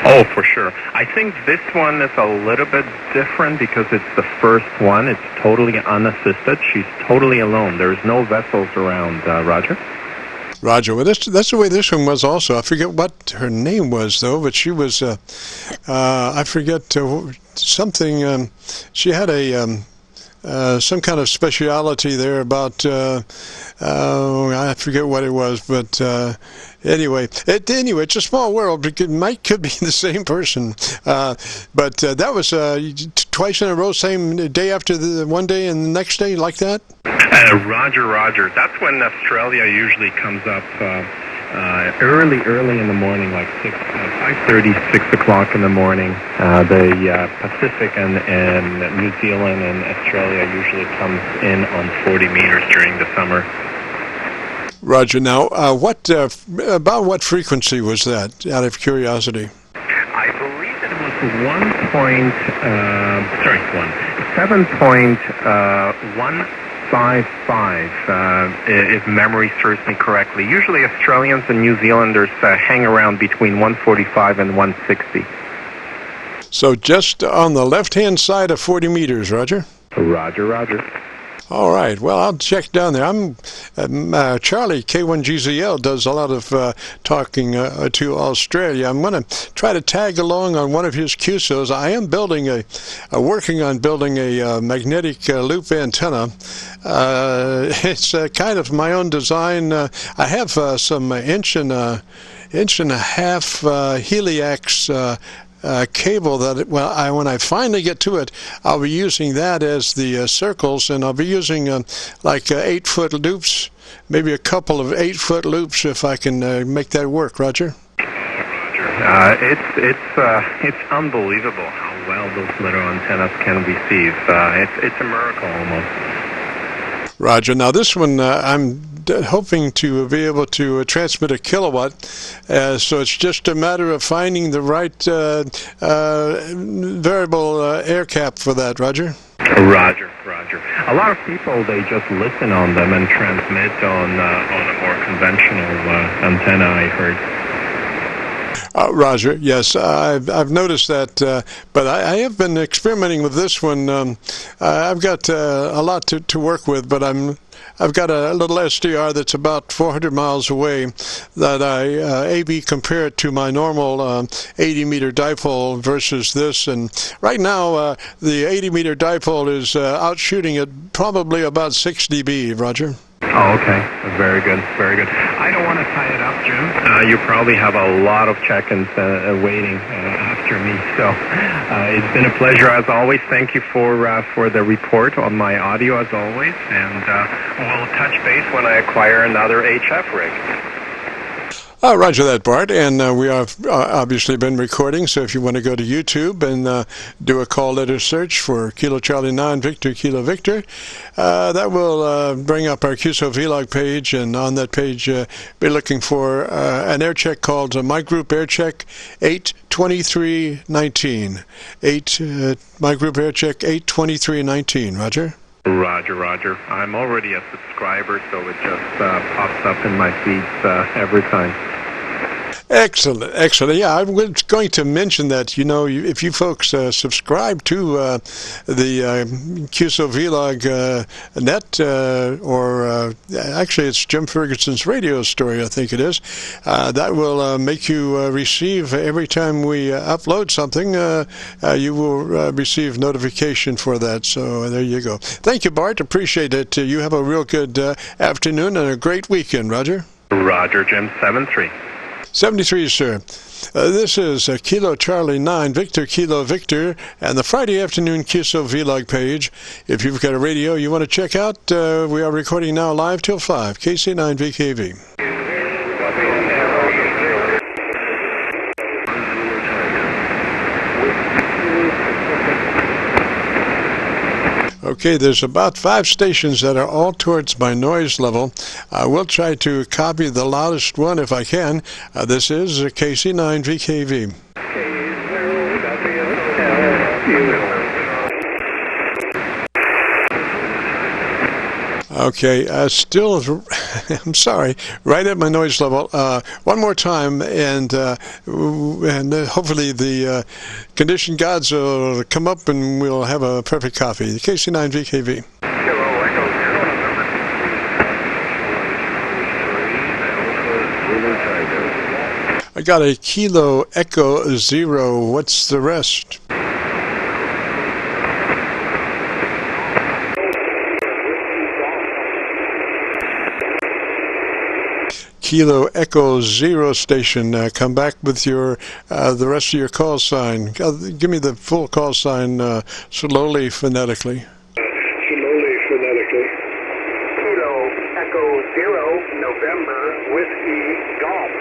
Oh, for sure. I think this one is a little bit different because it's the first one. It's totally unassisted. She's totally alone. There's no vessels around, Roger. Roger. Well, that's the way this one was also. I forget what her name was, though, but she was, I forget something, she had some kind of speciality there about, I forget what it was, but anyway, it's a small world. It could be the same person, but that was twice in a row, same day after the one day and the next day, like that. Roger. That's when Australia usually comes up early in the morning, like 5:30, 6 o'clock in the morning. The Pacific and New Zealand and Australia usually comes in on 40 meters during the summer. Roger. Now, about what frequency was that, out of curiosity? I believe it was 7.155, if memory serves me correctly. Usually Australians and New Zealanders hang around between 145 and 160. So just on the left-hand side of 40 meters, Roger? Roger. All right. Well, I'll check down there. Charlie, K1GZL, does a lot of talking to Australia. I'm going to try to tag along on one of his QSOs. I am working on building a magnetic loop antenna. It's kind of my own design. I have some inch and a half HELIAX cable that, when I finally get to it, I'll be using that as the circles, and I'll be using 8-foot loops, maybe a couple of 8-foot loops if I can make that work, Roger. It's unbelievable how well those little antennas can receive. It's a miracle almost. Roger. Now this one, I'm hoping to be able to transmit a kilowatt, so it's just a matter of finding the right variable air cap for that, Roger. Roger. A lot of people, they just listen on them and transmit on a more conventional antenna, I heard. Roger, yes, I've noticed that, but I have been experimenting with this one. I've got a lot to work with, but I've got a little SDR that's about 400 miles away that I A/B compare it to my normal 80-meter dipole versus this, and right now the 80-meter dipole is out shooting at probably about 6 dB, Roger. Oh, okay. Very good. I don't want to tie it up, Jim. You probably have a lot of check-ins waiting after me. So it's been a pleasure as always. Thank you for the report on my audio as always. And we'll touch base when I acquire another HF rig. Roger that, Bart. And we have obviously been recording, so if you want to go to YouTube and do a call letter search for Kilo Charlie 9 Victor Kilo Victor, that will bring up our QSO-VLOG page, and on that page be looking for an air check called My Group Aircheck 82319. My Group Aircheck 82319, Roger? Roger. I'm already a subscriber, so it just pops up in my feeds every time. Excellent, excellent. Yeah, I was going to mention that, if you folks subscribe to the QSO-VLOG net, or actually it's Jim Ferguson's radio story, I think it is, that will make you receive, every time we upload something, you will receive notification for that. So there you go. Thank you, Bart. Appreciate it. You have a real good afternoon and a great weekend, Roger. Roger, Jim, 7-3. 73, sir. This is Kilo Charlie 9, Victor Kilo Victor, and the Friday afternoon QSO Vlog page. If you've got a radio you want to check out, we are recording now live till 5, KC9VKV. Okay, there's about 5 stations that are all towards my noise level. I will try to copy the loudest one if I can. This is KC9VKV. Okay, still, I'm sorry, right at my noise level. One more time, and hopefully the condition gods will come up and we'll have a perfect copy. KC9VKV. I got a Kilo Echo Zero. What's the rest? Kilo Echo Zero station. Come back with your the rest of your call sign. Give me the full call sign slowly, phonetically. Slowly, phonetically. Kilo Echo Zero, November, Whiskey, Golf,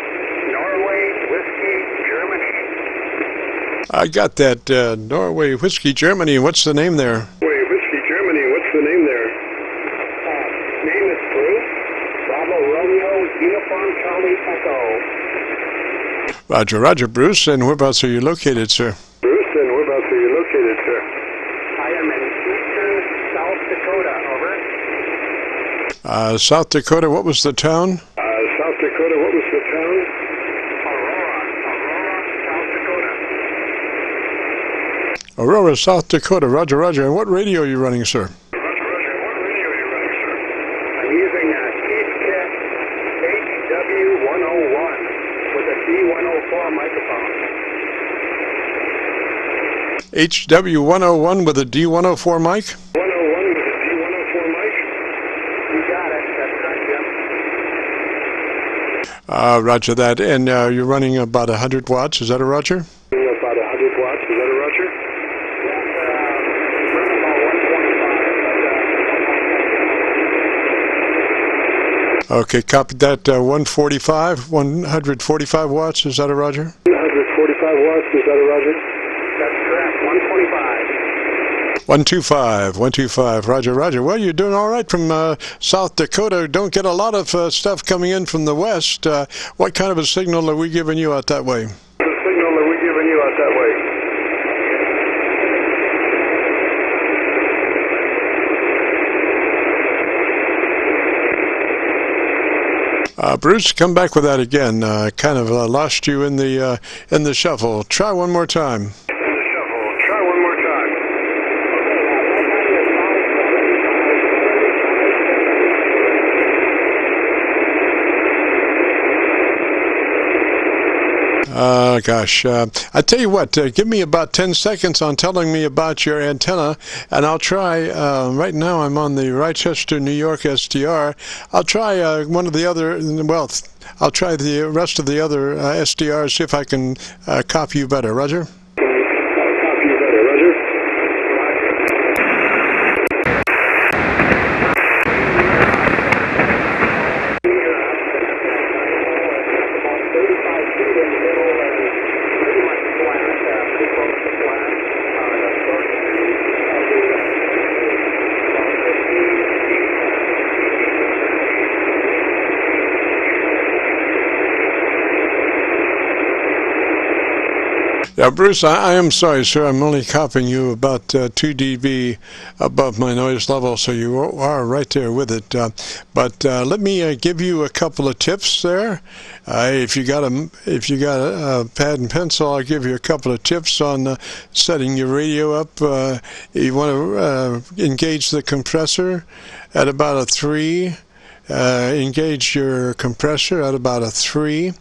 Norway, Whiskey, Germany. I got that. Norway Whiskey, Germany. What's the name there? Norway Whiskey, Germany. What's the name there? Name is Bruce. Bravo Romeo, Uniform Charlie Echo. Roger, Roger, Bruce. And whereabouts are you located, sir? Bruce, and whereabouts are you located, sir? I am in eastern South Dakota, over. South Dakota, what was the town? South Dakota, what was the town? Aurora, South Dakota. Roger, Roger. And what radio are you running, sir? I'm using a Aircheck HW101 with a D104 microphone. HW101 with a D104 mic? 101 with a D104 mic? You got it. That's right, Jim. Roger that. And you're running about 100 watts. Is that a Roger? About 100 watts. Is that a Roger? Okay, copy that. 145 watts. Is that a Roger? 145 watts. Is that a Roger? That's correct. 125. 125. Roger, Roger. Well, you're doing all right from South Dakota. Don't get a lot of stuff coming in from the west. What kind of a signal are we giving you out that way? The signal that we're giving you out that way. Bruce, come back with that again. Kind of lost you in the shuffle. Try one more time. Try one more time. Gosh. I tell you what, give me about 10 seconds on telling me about your antenna, and I'll try, right now I'm on the Rochester, New York SDR. I'll try one of the other, well, I'll try the rest of the other SDRs, see if I can copy you better. Roger? Copy you better, Roger. Yeah, Bruce, I am sorry, sir. I'm only copying you about 2 dB above my noise level, so you are right there with it. But let me give you a couple of tips there. If you got a pad and pencil, I'll give you a couple of tips on setting your radio up. You want to engage the compressor at about a 3. Engage your compressor at about a 3,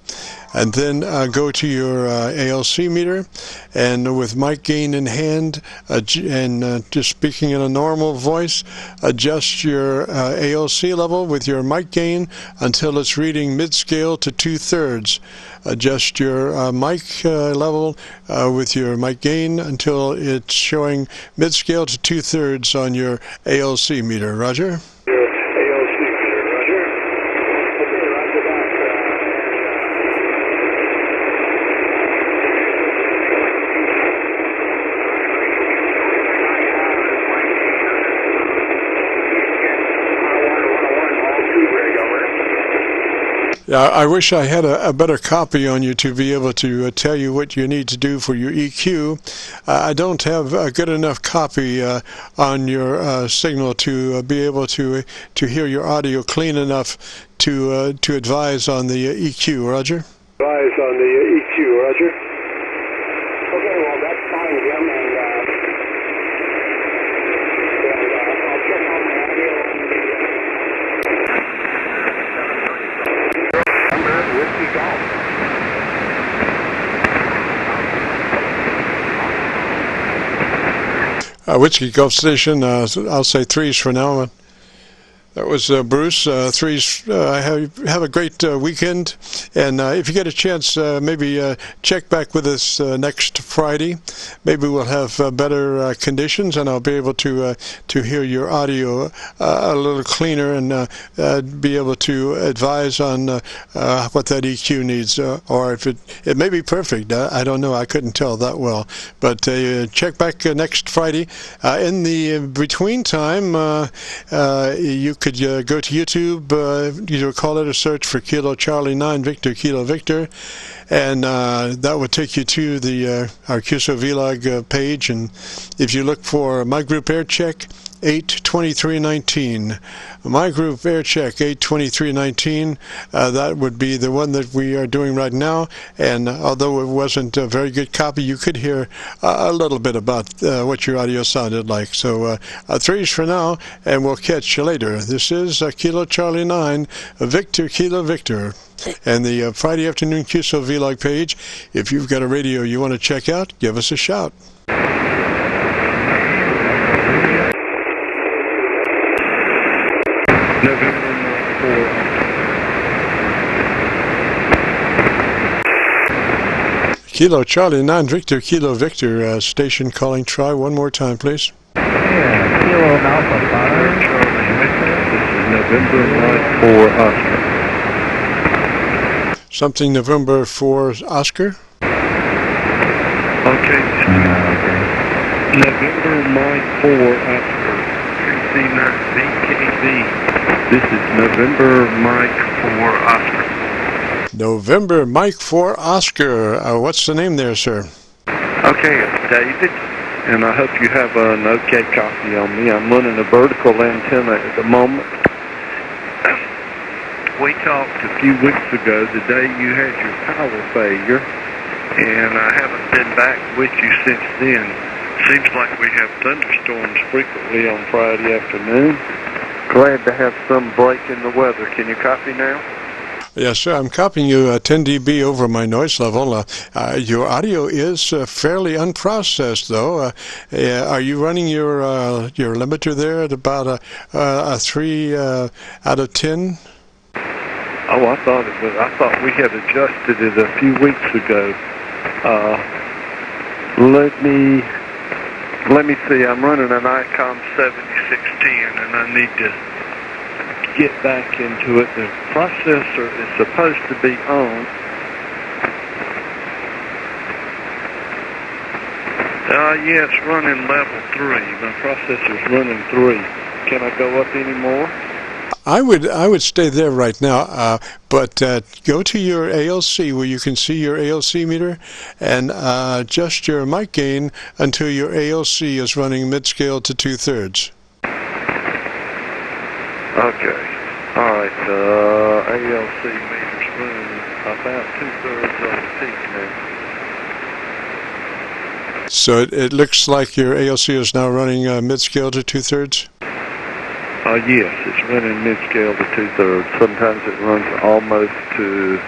and then go to your ALC meter, and with mic gain in hand and just speaking in a normal voice, adjust your ALC level with your mic gain until it's reading mid-scale to 2/3. Adjust your mic level with your mic gain until it's showing mid-scale to 2/3 on your ALC meter. Roger? Yeah, I wish I had a better copy on you to be able to tell you what you need to do for your EQ. I don't have a good enough copy on your signal to be able to hear your audio clean enough to advise on the EQ. Roger? Advise on the EQ, Roger. Okay, well, that's fine, Jim, and I'll check on my audio on the Whiskey Golf. Whiskey Gulf Station, I'll say 3s for now. That was Bruce. 3s. Have a great weekend, and if you get a chance, maybe check back with us next Friday. Maybe we'll have better conditions, and I'll be able to hear your audio a little cleaner and be able to advise on what that EQ needs, or if it may be perfect. I don't know. I couldn't tell that well, but check back next Friday. In the between time, you could go to YouTube, either call it a search for Kilo Charlie 9 Victor Kilo Victor, and that would take you to the our QSO-VLOG page. And if you look for my group Aircheck 82319, my group Aircheck 82319, that would be the one that we are doing right now. And although it wasn't a very good copy, you could hear a little bit about what your audio sounded like. So 3s for now, and we'll catch you later. This is Kilo Charlie 9 Victor Kilo Victor, and the Friday afternoon QSO-VLOG page. If you've got a radio you want to check out, give us a shout. Kilo Charlie 9 Victor Kilo Victor, station calling. Try one more time, please. Yeah, Kilo Alpha 5 Charlie Victor. This is November Mike 4 Oscar. Something November 4 Oscar. Okay. November Mike 4 Oscar. KC9VKV. This is November Mike 4 Oscar. November Mike 4 Oscar. What's the name there, sir? Okay, it's David, and I hope you have an okay copy on me. I'm running a vertical antenna at the moment. We talked a few weeks ago, the day you had your power failure, and I haven't been back with you since then. Seems like we have thunderstorms frequently on Friday afternoon. Glad to have some break in the weather. Can you copy now? Yes, sir. I'm copying you 10 dB over my noise level. Your audio is fairly unprocessed, though. Are you running your limiter there at about a 3 out of 10? Oh, I thought it was. I thought we had adjusted it a few weeks ago. Let me see. I'm running an ICOM 7610, and I need to get back into it. The processor is supposed to be on. Yeah, it's running level 3. My processor's running 3. Can I go up any more? I would stay there right now, but go to your ALC where you can see your ALC meter and adjust your mic gain until your ALC is running mid-scale to 2/3. Okay. All right. ALC meter's running about 2/3 on the peak now. So it looks like your ALC is now running mid-scale to 2/3? Yes, it's running mid-scale to 2/3. Sometimes it runs almost to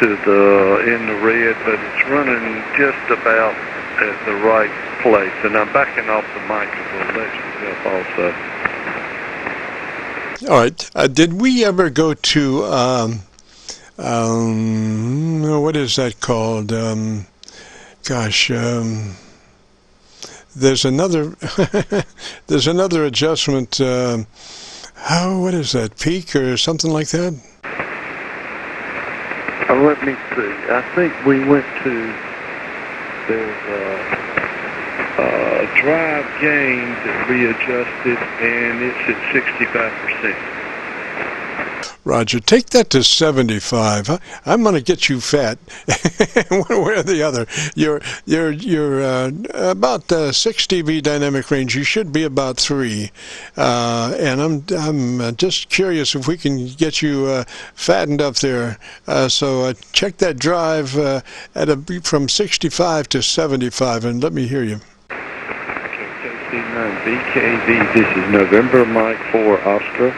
the in the red, but it's running just about at the right place. And I'm backing off the mic a little. That should help also. All right. Did we ever go to what is that called? There's another adjustment. What is that? Peak or something like that? Let me see. I think we went to there's a drive gain that we adjusted, and it's at 65%. Roger, take that to 75. I'm going to get you fat, one way or the other. You're about 6 dB dynamic range. You should be about 3, and I'm just curious if we can get you fattened up there. So check that drive from 65 to 75, and let me hear you. KC9VKV. This is November Mike 4 Oscar.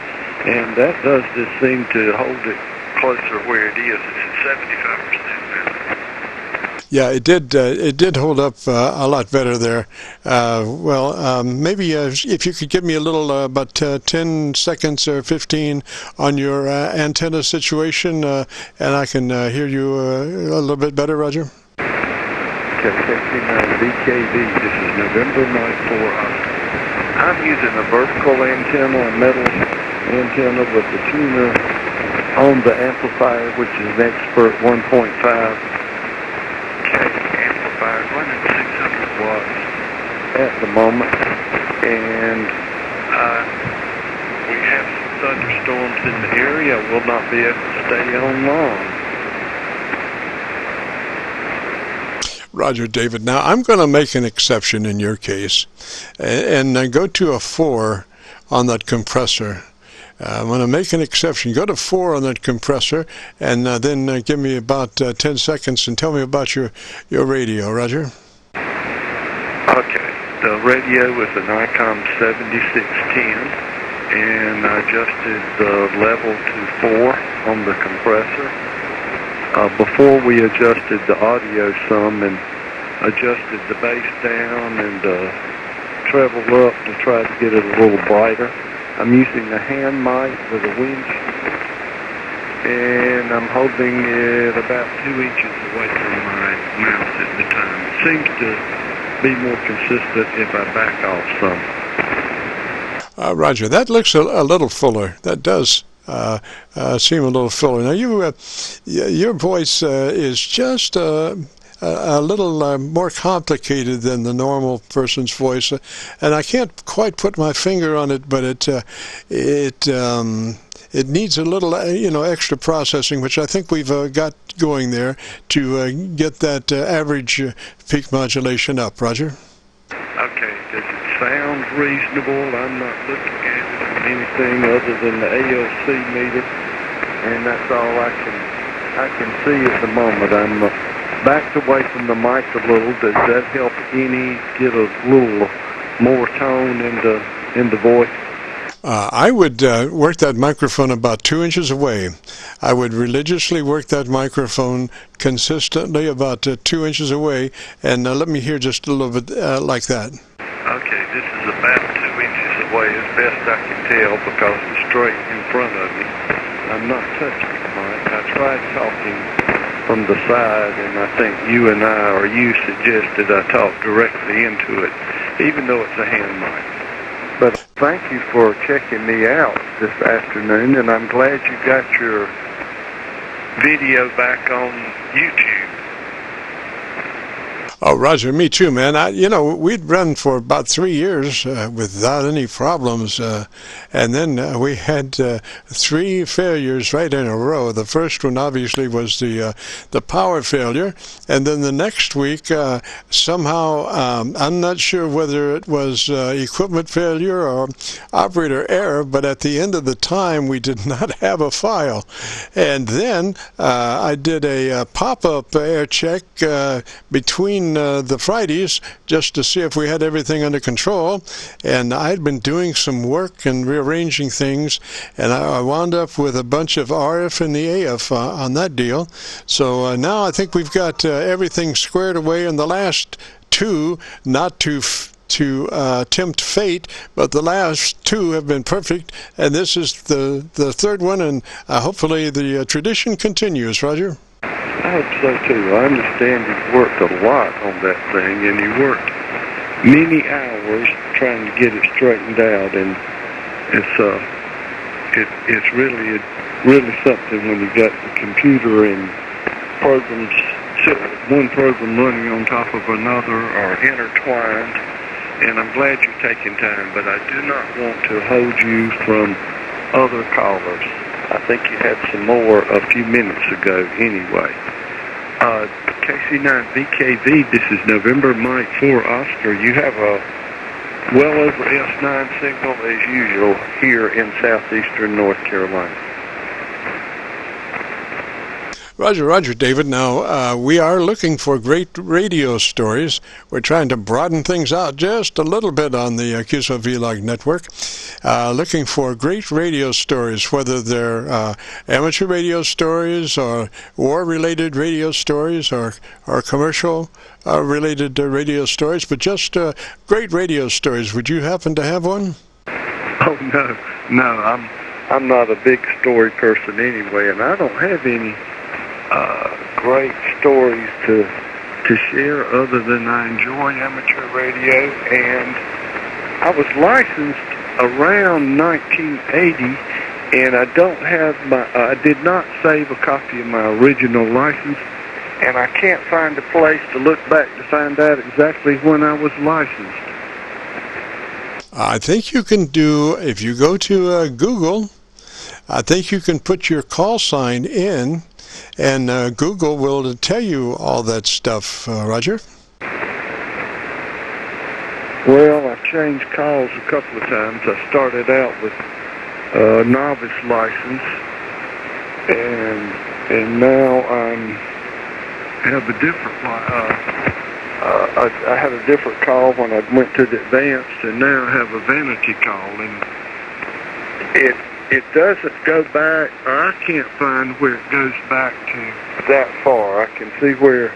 And that does just seem to hold it closer where it is. It's at 75% now. Yeah, it did hold up a lot better there. Maybe if you could give me a little, about 10 seconds or 15 on your antenna situation, and I can hear you a little bit better, Roger. Okay, KC9VKV. This is November Mike 4 Oscar. I'm using a vertical antenna, a metal antenna with the tuner on the amplifier, which is an Expert 1.5. Okay, amplifier running 600 watts at the moment, and we have some thunderstorms in the area. We'll not be able to stay on long. Roger, David. Now, I'm going to make an exception in your case and go to a 4 on that compressor. I'm going to make an exception. Go to 4 on that compressor, and then give me about 10 seconds and tell me about your radio, Roger. Okay. The radio is an ICOM 7610, and I adjusted the level to 4 on the compressor. Before we adjusted the audio some and adjusted the bass down and treble up to try to get it a little brighter. I'm using a hand mic with a winch, and I'm holding it about 2 inches away from my mouth at the time. It seems to be more consistent if I back off some. Roger, that looks a little fuller. That does seem a little fuller. Now, your voice is just a little more complicated than the normal person's voice, and I can't quite put my finger on it, but it needs a little extra processing, which I think we've got going there to get that average peak modulation up. Roger. Okay. Does it sound reasonable? I'm not looking at it on anything other than the ALC meter, and that's all I can see at the moment. I'm backed away from the mic a little. Does that help any get a little more tone in the voice? I would work that microphone about 2 inches away. I would religiously work that microphone consistently about 2 inches away, and let me hear just a little bit like that. Okay, this is about 2 inches away as best I can tell because it's straight in front of me. I'm not touching the mic. I tried talking from the side, and I think you suggested I talk directly into it, even though it's a hand mic. But thank you for checking me out this afternoon, and I'm glad you got your video back on YouTube. Oh, Roger, me too, man. We'd run for about 3 years without any problems, and then we had 3 failures right in a row. The first one, obviously, was the power failure, and then the next week, somehow, I'm not sure whether it was equipment failure or operator error, but at the end of the time, we did not have a file. And then I did a pop-up air check between the Fridays just to see if we had everything under control, and I'd been doing some work and rearranging things, and I wound up with a bunch of RF and the AF on that deal. So now I think we've got everything squared away, and the last 2, not to tempt fate, but the last 2 have been perfect, and this is the 3rd one, and hopefully the tradition continues. Roger? I hope so too. I understand you've worked a lot on that thing, and you worked many hours trying to get it straightened out, and it's really something when you got the computer and programs, one program running on top of another or intertwined. And I'm glad you're taking time, but I do not want to hold you from other callers. I think you had some more a few minutes ago anyway. KC9VKV, this is November Mike 4 Oscar. You have a well over S9 signal as usual here in southeastern North Carolina. Roger, David. Now, we are looking for great radio stories. We're trying to broaden things out just a little bit on the QSO-VLOG network. Looking for great radio stories, whether they're amateur radio stories or war-related radio stories or commercial-related radio stories, but just great radio stories. Would you happen to have one? Oh, no, I'm not a big story person anyway, and I don't have any great stories to share other than I enjoy amateur radio, and I was licensed around 1980, and I did not save a copy of my original license, and I can't find a place to look back to find out exactly when I was licensed. I think you can do, if you go to Google, I think you can put your call sign in, and Google will tell you all that stuff, Roger. Well, I've changed calls a couple of times. I started out with a novice license, and now I have a different call when I went to the advanced, and now I have a vanity call, and it doesn't go back, or I can't find where it goes back to that far. I can see where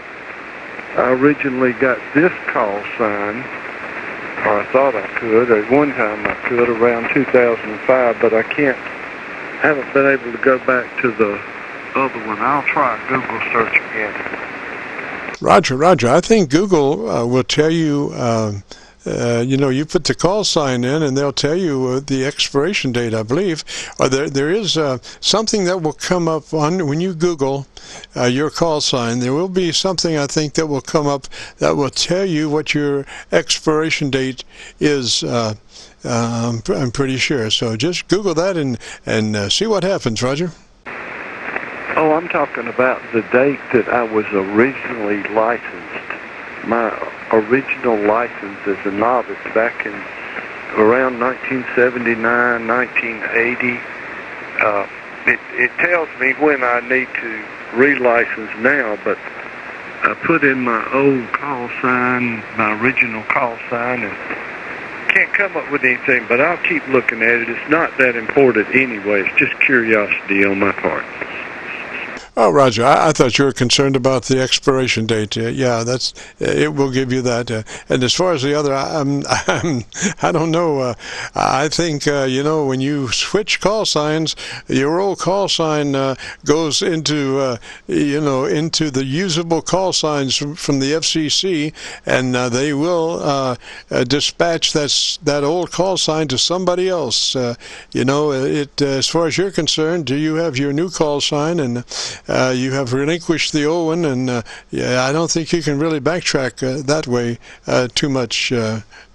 I originally got this call sign, or I thought I could. At one time I could, around 2005, but I haven't been able to go back to the other one. I'll try a Google search again. Roger, I think Google will tell you, you put the call sign in, and they'll tell you the expiration date, I believe. Or there is something that will come up when you Google your call sign. There will be something, I think, that will come up that will tell you what your expiration date is. I'm pretty sure. So just Google that and see what happens, Roger. Oh, I'm talking about the date that I was originally licensed. My original license as a novice back in around 1979, 1980. It tells me when I need to relicense now, but I put in my old call sign, my original call sign, and can't come up with anything, but I'll keep looking at it. It's not that important anyway. It's just curiosity on my part. Oh, Roger, I thought you were concerned about the expiration date. Yeah, it will give you that. And as far as the other, I don't know. I think when you switch call signs, your old call sign goes into into the usable call signs from the FCC, and they will dispatch that old call sign to somebody else. As far as you're concerned, do you have your new call sign? And you have relinquished the old one, and yeah, I don't think you can really backtrack that way too much.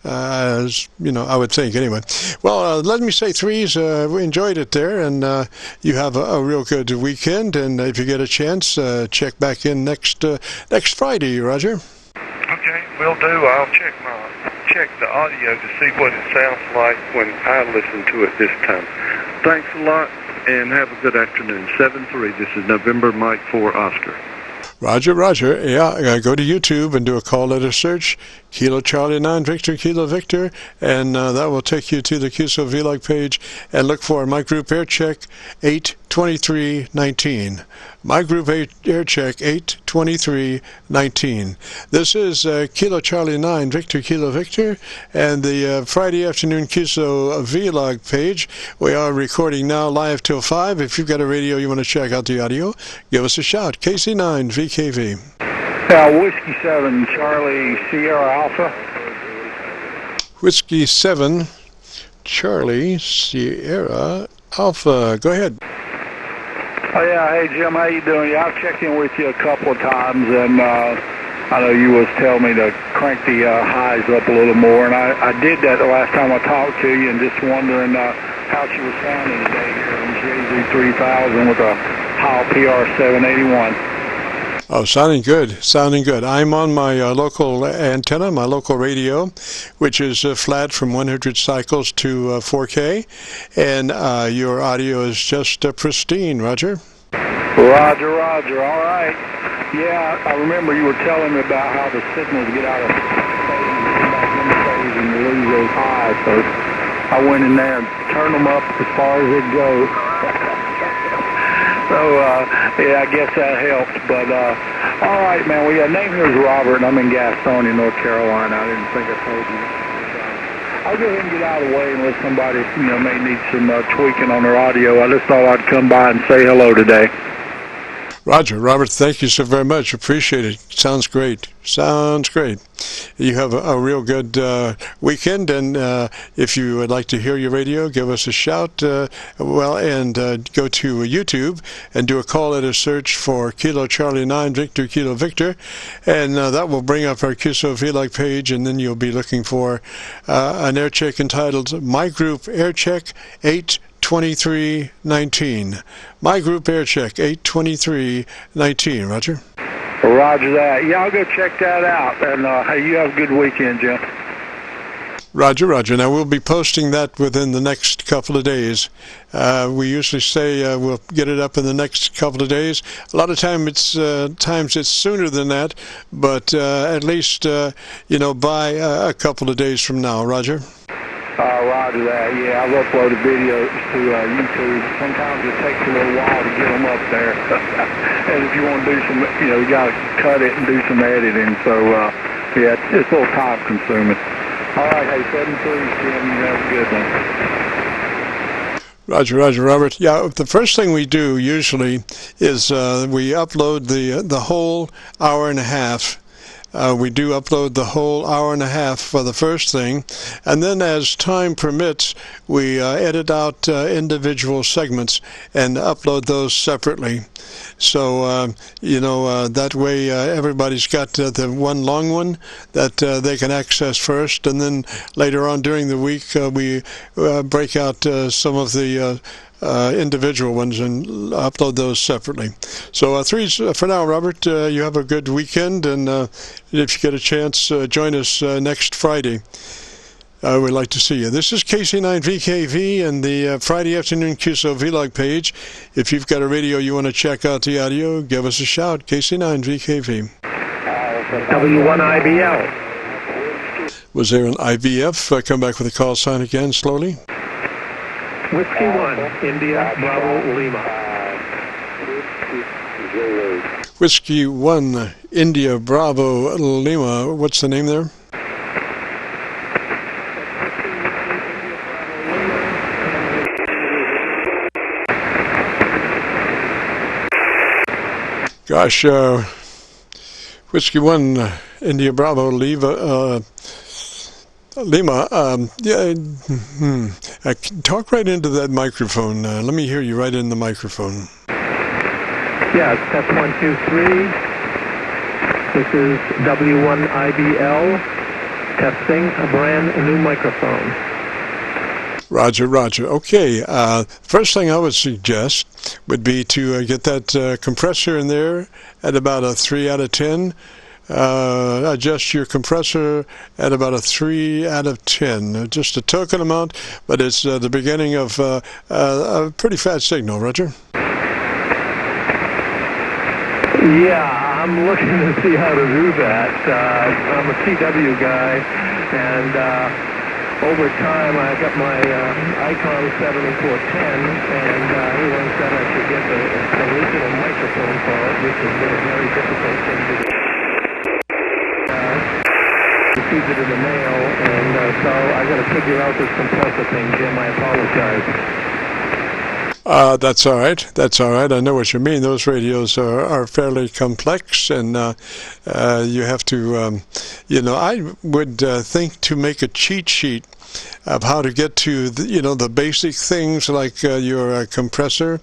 As you know, I would think anyway. Well, let me say threes. We enjoyed it there, and you have a real good weekend. And if you get a chance, check back in next Friday, Roger. Okay, will do. I'll check the audio to see what it sounds like when I listen to it this time. Thanks a lot, and have a good afternoon. 7-3. This is November Mike 4 Oscar. Roger, Roger. Yeah, go to YouTube and do a call letter search, Kilo Charlie 9 Victor, Kilo Victor, and that will take you to the QSO-VLOG page, and look for My Group Aircheck 82319. My Group Aircheck 82319. This is Kilo Charlie 9 Victor, Kilo Victor, and the Friday afternoon QSO-VLOG page. We are recording now live till 5. If you've got a radio you want to check out the audio, give us a shout. KC9VKV. Whiskey 7, Charlie Sierra Alpha. Whiskey 7, Charlie Sierra Alpha. Go ahead. Oh yeah, hey Jim, how you doing? Yeah, I've checked in with you a couple of times, and I know you was telling me to crank the highs up a little more, and I did that the last time I talked to you, and just wondering how she was sounding today here in JZ3000 with a Heil PR 781. Oh, sounding good, sounding good. I'm on my local antenna, my local radio, which is flat from 100 cycles to 4K, and your audio is just pristine, Roger. Roger, Roger, all right. Yeah, I remember you were telling me about how the signals get out of phase and you lose those highs, so I went in there and turned them up as far as it goes. So, yeah, I guess that helped. But, all right, man. Well, yeah, name here is Robert, and I'm in Gastonia, North Carolina. I didn't think I told you. I'll go ahead and get out of the way unless somebody, may need some tweaking on their audio. I just thought I'd come by and say hello today. Roger, Robert, thank you so very much. Appreciate it. Sounds great. Sounds great. You have a real good weekend, and if you would like to hear your radio, give us a shout. And go to YouTube and do a call letter search for Kilo Charlie 9 Victor, Kilo Victor, and that will bring up our QSO-VLOG page, and then you'll be looking for an air check entitled My Group Aircheck 82319. My Group Aircheck 82319. Roger. Roger that. Yeah, I'll go check that out. And hey, you have a good weekend, Jim. Roger, Roger. Now, we'll be posting that within the next couple of days. We usually say we'll get it up in the next couple of days. A lot of times it's sooner than that, but at least, by a couple of days from now. Roger? Roger that. Yeah, I've uploaded videos to YouTube. Sometimes it takes a little while to get them up there. And if you want to do some, you got to cut it and do some editing. So, yeah, it's a little time consuming. All right, hey, 7-3, Jim, you have a good one. Roger, Roger, Robert. Yeah, the first thing we do usually is we upload the whole hour and a half. We do upload the whole hour and a half for the first thing, and then as time permits, we edit out individual segments and upload those separately. So, that way everybody's got the one long one that they can access first, and then later on during the week we break out some of the individual ones and upload those separately. So threes for now, Robert. You have a good weekend, and if you get a chance, join us next Friday. We'd like to see you. This is KC9VKV and the Friday afternoon QSO-VLOG page. If you've got a radio you want to check out the audio, give us a shout. KC9VKV. W1IBL. Was there an IVF? Come back with a call sign again, slowly. Whiskey 1, India, Bravo, Lima. Whiskey 1, India, Bravo, Lima. What's the name there? Gosh, Whiskey 1, India, Bravo, Lima, talk right into that microphone. Let me hear you right in the microphone. Yeah, it's test 1, 2, 3. This is W1IBL testing a brand new microphone. Roger, roger. Okay, first thing I would suggest would be to get that compressor in there at about a 3 out of 10. Adjust your compressor at about a 3 out of 10. Just a token amount, but it's the beginning of a pretty fast signal, Roger. Yeah, I'm looking to see how to do that. I'm a CW guy, and over time I got my Icon 7410, and everyone said I should get the original microphone for it, which has been a very difficult thing to do. Received it in the mail, and so I got to figure out this compressor thing, Jim. I apologize. That's all right. That's all right. I know what you mean. Those radios are fairly complex, and you have to, I would think to make a cheat sheet of how to get to the basic things like your compressor,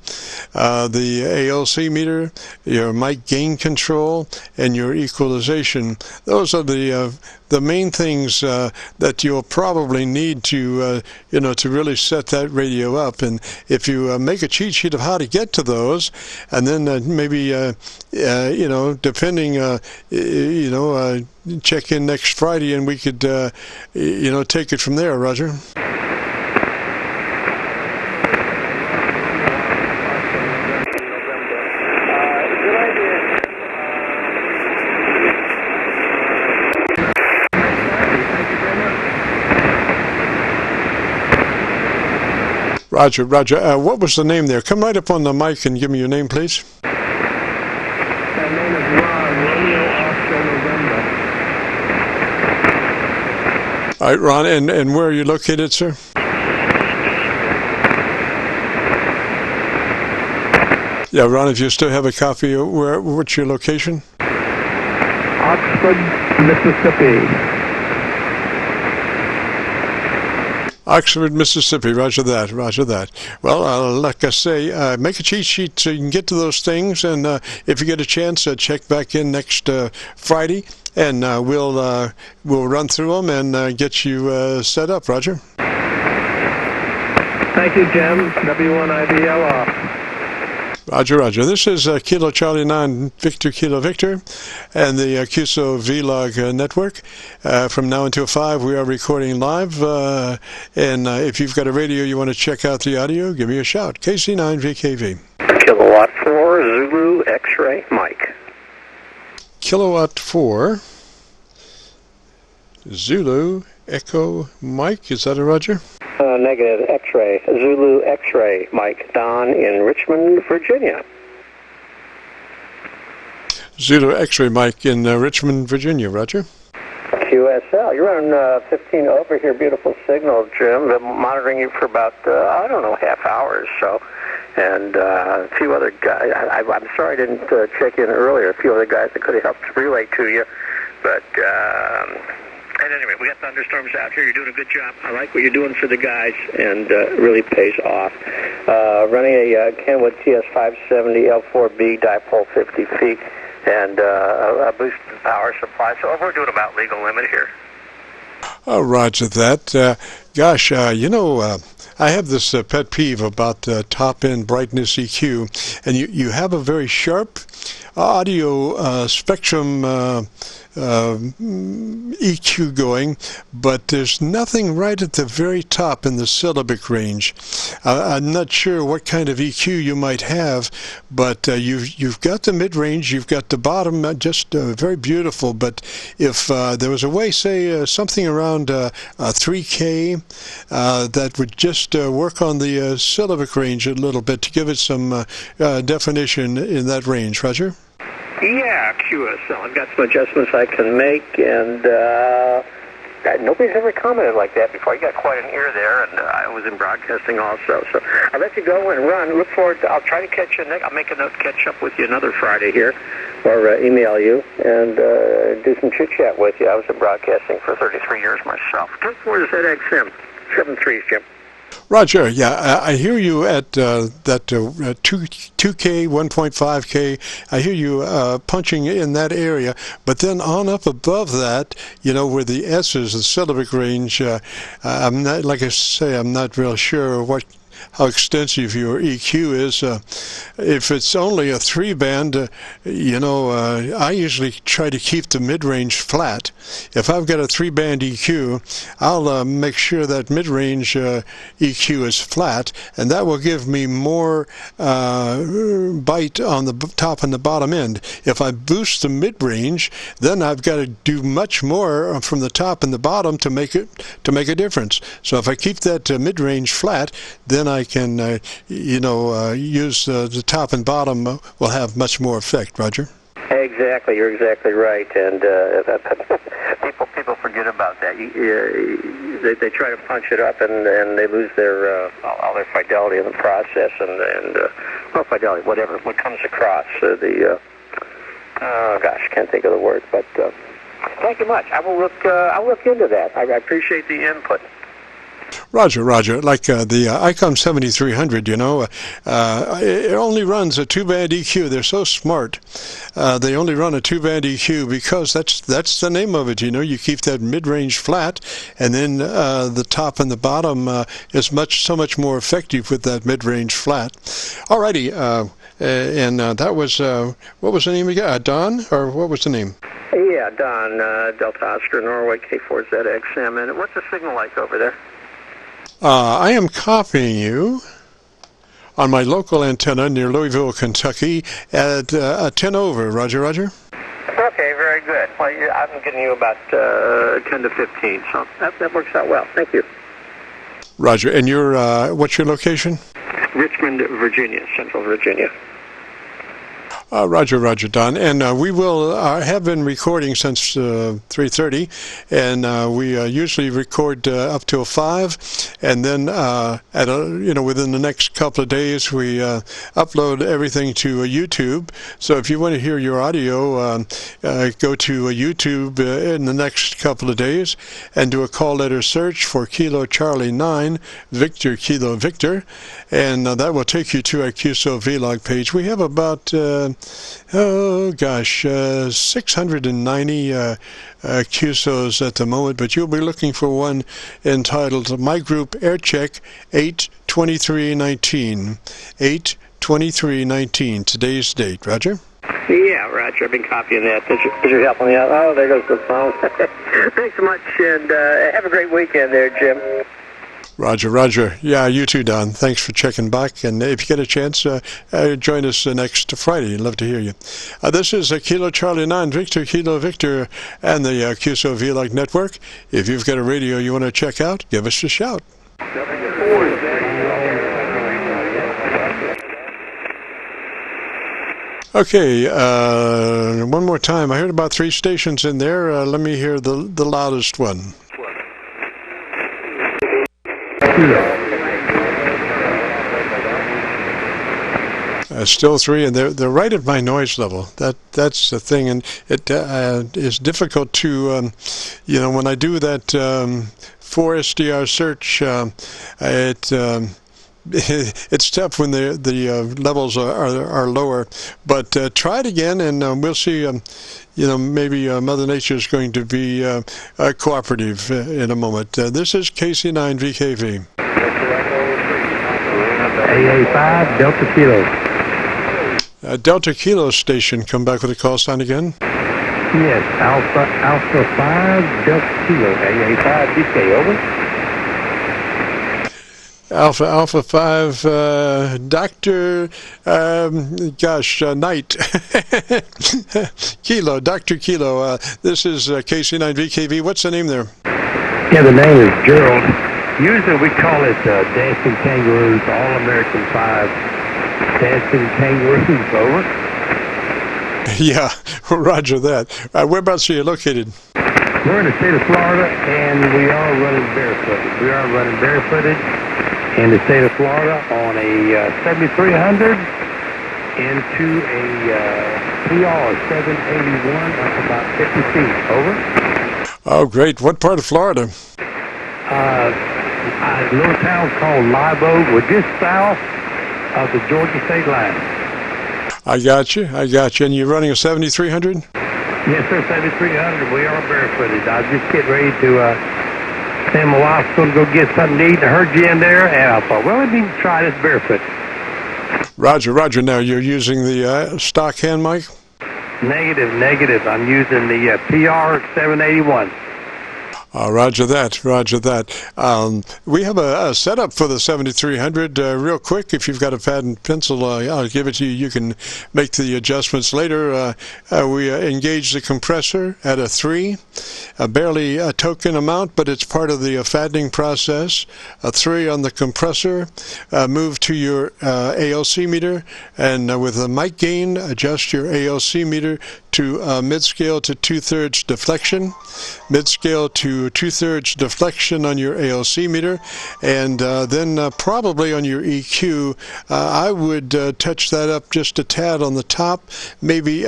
the ALC meter, your mic gain control, and your equalization. Those are the main things that you'll probably need to to really set that radio up. And if you make a cheat sheet of how to get to those, and then maybe depending check in next Friday, and we could take it from there, Roger. Roger, Roger. What was the name there? Come right up on the mic and give me your name, please. My name is Ron, Romeo Oscar November. All right, Ron, and where are you located, sir? Yeah, Ron, if you still have a copy, what's your location? Oxford, Mississippi. Oxford, Mississippi. Roger that. Roger that. Well, like I say, make a cheat sheet so you can get to those things, and if you get a chance, check back in next Friday, and we'll run through them and get you set up. Roger. Thank you, Jim. W1IBL off. Roger, Roger. This is Kilo Charlie 9 Victor Kilo Victor and the QSO-VLOG network. From now until 5, we are recording live. And if you've got a radio you want to check out the audio, give me a shout. KC9VKV. Kilowatt 4 Zulu X-ray Mike. Kilowatt 4 Zulu Echo Mike. Is that a Roger? Negative X-ray Zulu X-ray Mike. Don in Richmond, Virginia. Zulu X-ray Mike in Richmond, Virginia. Roger. QSL. You're on 15 over here. Beautiful signal, Jim. Been monitoring you for about, half hours. So, and a few other guys. I'm sorry I didn't check in earlier. A few other guys that could have helped relay to you. But, and anyway, we got thunderstorms out here. You're doing a good job. I like what you're doing for the guys, and it really pays off. Running a Kenwood TS570 L4B dipole 50 feet. And a boosted power supply. So we're doing about legal limit here. Oh, roger that. Gosh, I have this pet peeve about top-end brightness EQ, and you have a very sharp audio spectrum EQ going, but there's nothing right at the very top in the syllabic range. I'm not sure what kind of EQ you might have, but you've got the mid-range, you've got the bottom, just very beautiful. But if there was a way, say something around 3K, that would just work on the syllabic range a little bit to give it some definition in that range. Roger? Yeah, QSL. I've got some adjustments I can make, and nobody's ever commented like that before. You got quite an ear there, and I was in broadcasting also. So I'll let you go and run. Look forward to, I'll try to catch you next. I'll make a note to catch up with you another Friday here, or email you, and do some chit-chat with you. I was in broadcasting for 33 years myself. Just where's that XM? 7.3s, Jim. Roger, yeah, I hear you at that 2K, 1.5K. I hear you punching in that area, but then on up above that, you know, where the S is, the syllabic range, I'm not, like I say, I'm not real sure how extensive your EQ is. If it's only a 3-band, you know, I usually try to keep the mid-range flat. If I've got a 3-band EQ, I'll make sure that mid-range EQ is flat, and that will give me more bite on the top and the bottom end. If I boost the mid-range, then I've got to do much more from the top and the bottom to make a difference. So if I keep that mid-range flat, then I can, you know, use the top and bottom will have much more effect. Roger? Exactly, you're exactly right, and people forget about that. They try to punch it up, and they lose their all their fidelity in the process, and well, fidelity, whatever, what comes across oh gosh, can't think of the word, but thank you much. I'll look into that. I appreciate the input. Roger. Like the ICOM 7300, you know, it only runs a 2-band EQ. They're so smart. They only run a 2-band EQ because that's the name of it. You know, you keep that mid-range flat, and then the top and the bottom is so much more effective with that mid-range flat. Alrighty, and that was what was the name again? Don, or what was the name? Yeah, Don, Delta Oscar Norway K4ZXM. And what's the signal like over there? I am copying you on my local antenna near Louisville, Kentucky at 10 over. Roger. Okay, very good. Well, I'm getting you about 10 to 15, so that works out well. Thank you. Roger. And what's your location? Richmond, Virginia, Central Virginia. Roger, Don. And we will have been recording since 3:30, and we usually record up till 5, and then within the next couple of days we upload everything to YouTube. So if you want to hear your audio, go to YouTube in the next couple of days and do a call letter search for Kilo Charlie 9 Victor Kilo Victor, and that will take you to our QSO-VLOG page. We have about 690 QSOs at the moment, but you'll be looking for one entitled My Group Aircheck 8/23/19. 8/23/19, today's date. Roger? Yeah, Roger. I've been copying that. Did you help me out? Oh, there goes the phone. Thanks so much, and have a great weekend there, Jim. Roger. Yeah, you too, Don. Thanks for checking back. And if you get a chance, join us next Friday. I'd love to hear you. This is Kilo Charlie 9 Victor Kilo Victor and the QSO-VLOG network. If you've got a radio you want to check out, give us a shout. Okay, one more time. I heard about 3 stations in there. Let me hear the loudest one. Still 3, and they're right at my noise level. That's the thing, and it is difficult to, when I do that 4 SDR search, it's tough when the levels are lower. But try it again, and we'll see. Maybe Mother Nature is going to be cooperative in a moment. This is KC9VKV. AA5 Delta Kilo. Delta Kilo station. Come back with a call sign again. Yes, Alpha 5 Delta Kilo. AA5 DK. Over. Alpha 5, Dr. Knight. Kilo, Dr. Kilo. This is KC9VKV. What's the name there? Yeah, the name is Gerald. Usually we call it Dancing Kangaroos, All-American 5 Dancing Kangaroos. Over. Yeah, roger that. Whereabouts are you located? We're in the state of Florida, and we are running barefooted. In the state of Florida on a 7300 into a PR 781 up about 50 feet. Over. Oh, great. What part of Florida? a little town called Live Oak. We're just south of the Georgia state line. I got you. And you're running a 7300? Yes, sir, 7300. We are barefooted. I was just getting ready to send my wife to go get something to eat. I heard you in there, and I thought, well, let me try this barefoot. Roger. Now, you're using the stock hand mic? Negative. I'm using the PR781. Roger that. We have a setup for the 7300 real quick. If you've got a pad and pencil, I'll give it to you. You can make the adjustments later. We engage the compressor at a 3, barely a token amount, but it's part of the fattening process. A 3 on the compressor. Move to your ALC meter, and with the mic gain, adjust your ALC meter to mid-scale to 2/3 deflection, mid-scale to 2/3 deflection on your ALC meter, and then probably on your EQ, I would touch that up just a tad on the top, maybe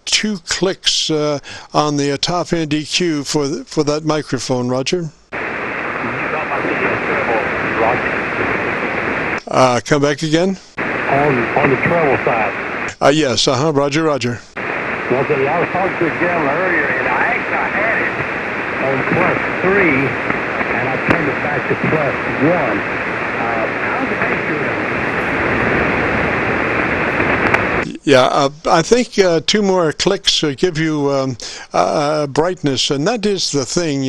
2 clicks on the top end EQ for that microphone, Roger. Come back again? On the treble side. Yes, Roger. Well, I was talking to a gentleman earlier, and I actually had it on +3, and I turned it back to +1. How's the bass doing? Yeah, I think 2 more clicks give you brightness, and that is the thing,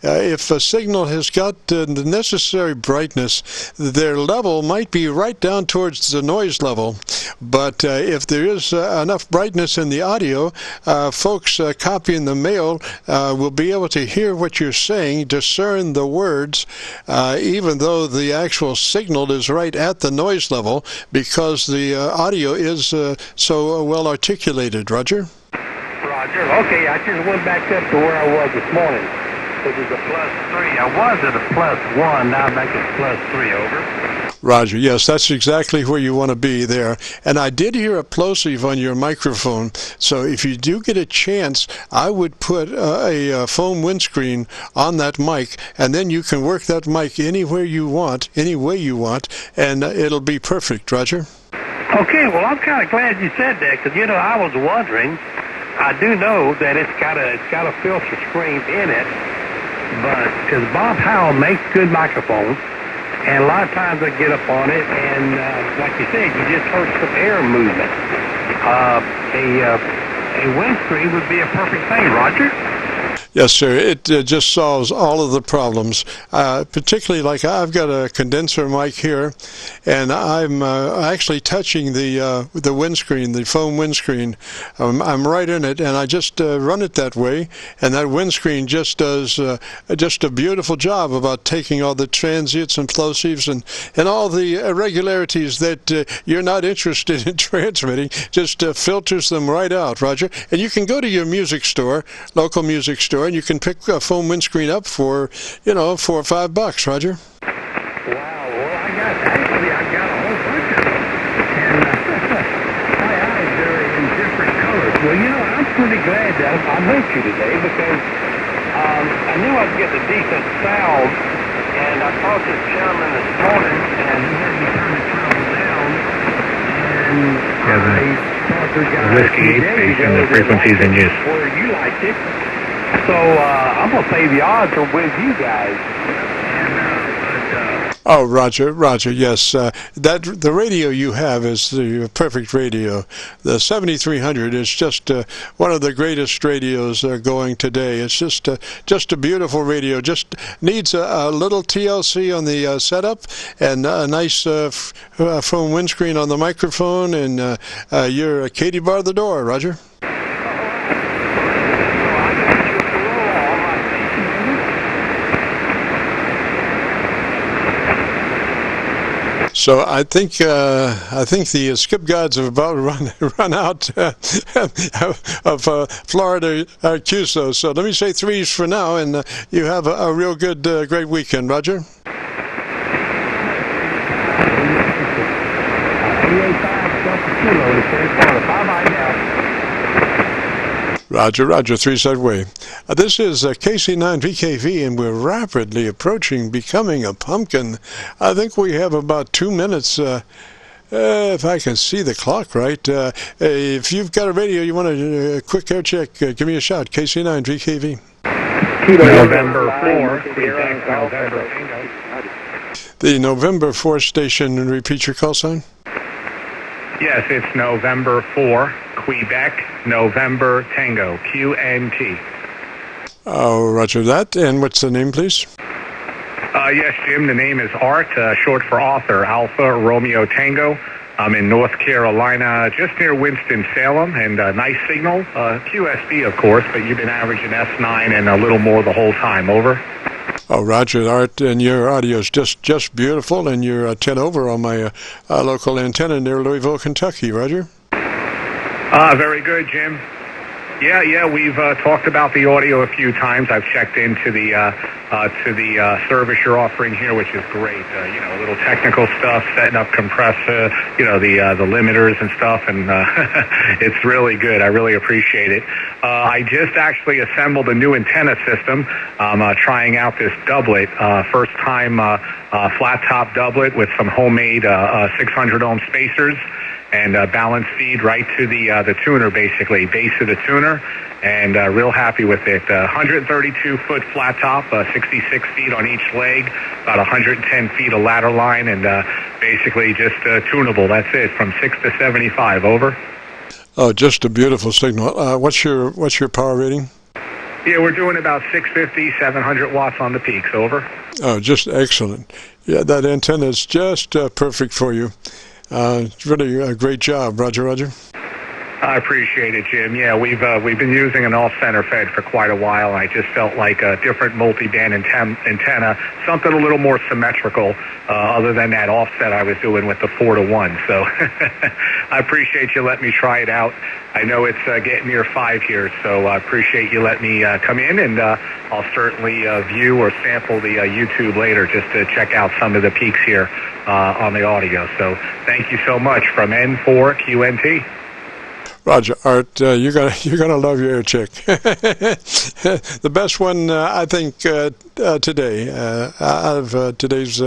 if a signal has got the necessary brightness, their level might be right down towards the noise level, but if there is enough brightness in the audio, folks copying the mail will be able to hear what you're saying, discern the words, even though the actual signal is right at the noise level, because the audio is so well articulated. Roger? Okay, I just went back up to where I was this morning. It was a +3. I was at a +1, now I'm back at +3, over. Roger, yes, that's exactly where you want to be there. And I did hear a plosive on your microphone, so if you do get a chance, I would put a foam windscreen on that mic, and then you can work that mic anywhere you want, any way you want, and it'll be perfect. Roger? Okay, well, I'm kind of glad you said that, because, I was wondering, I do know that it's got a filter screen in it, but because Bob Howell makes good microphones, and a lot of times I get up on it, and like you said, you just heard some air movement. A windscreen would be a perfect thing, Roger. Yes, sir. It just solves all of the problems. Particularly, like I've got a condenser mic here, and I'm actually touching the windscreen, the foam windscreen. I'm right in it, and I just run it that way, and that windscreen just does just a beautiful job about taking all the transients and plosives and all the irregularities that you're not interested in transmitting. Just filters them right out, Roger. And you can go to your music store, local music store, and you can pick a foam windscreen up for, $4 or $5, Roger. Wow, well, I got a whole bunch of them, and my eyes are in different colors. Well, I'm pretty glad that I met you today, because I knew I'd get a decent sound, and I talked to this gentleman this morning, and he had me turn the treble down, and I talked to a guy Whiskey 8 station, the frequencies in use. Where you liked it. So I'm going to play the odds are with you guys. Oh, Roger, yes. The radio you have is the perfect radio. The 7300 is just one of the greatest radios going today. It's just a beautiful radio. Just needs a little TLC on the setup and a nice foam windscreen on the microphone, and you're a Katie bar the door, Roger. So I think the skip gods have about run out of Florida QSO. So let me say 3s for now, and you have a real good, great weekend, Roger. Roger, Roger, 3-set way. This is KC9VKV, and we're rapidly approaching becoming a pumpkin. I think we have about 2 minutes, if I can see the clock right. If you've got a radio, you want a quick air check, give me a shot. KC9VKV. November 4, Quebec, November. The November 4 station, and repeat your call sign. Yes, it's November 4, Quebec, November Tango, QNT. Oh, roger that. And what's the name, please? Yes, Jim, the name is Art, short for author, Alpha Romeo Tango. I'm in North Carolina, just near Winston-Salem, and nice signal. QSB, of course, but you've been averaging S9 and a little more the whole time. Over. Oh, Roger, Art, and your audio is just beautiful, and you're 10 over on my local antenna near Louisville, Kentucky. Roger. Very good, Jim. Yeah, we've talked about the audio a few times. I've checked into the service you're offering here, which is great. A little technical stuff, setting up compressor, the limiters and stuff, and it's really good. I really appreciate it. I just actually assembled a new antenna system. I'm trying out this doublet, first time flat top doublet with some homemade 600 ohm spacers. And balance feed right to the tuner, basically, base of the tuner, and real happy with it. 132-foot flat top, 66 feet on each leg, about 110 feet of ladder line, and basically just tunable. That's it, from 6 to 75. Over. Oh, just a beautiful signal. What's your power rating? Yeah, we're doing about 650, 700 watts on the peaks. Over. Oh, just excellent. Yeah, that antenna is just perfect for you. It's really a great job, Roger. I appreciate it, Jim. Yeah, we've been using an off-center fed for quite a while, and I just felt like a different multi-band antenna, something a little more symmetrical, other than that offset I was doing with the 4-to-1. So I appreciate you letting me try it out. I know it's getting near 5 here, so I appreciate you letting me come in, and I'll certainly view or sample the YouTube later just to check out some of the peaks here on the audio. So thank you so much from N4 QNT. Roger, Art, you're gonna love your air check. The best one, I think, today out of today's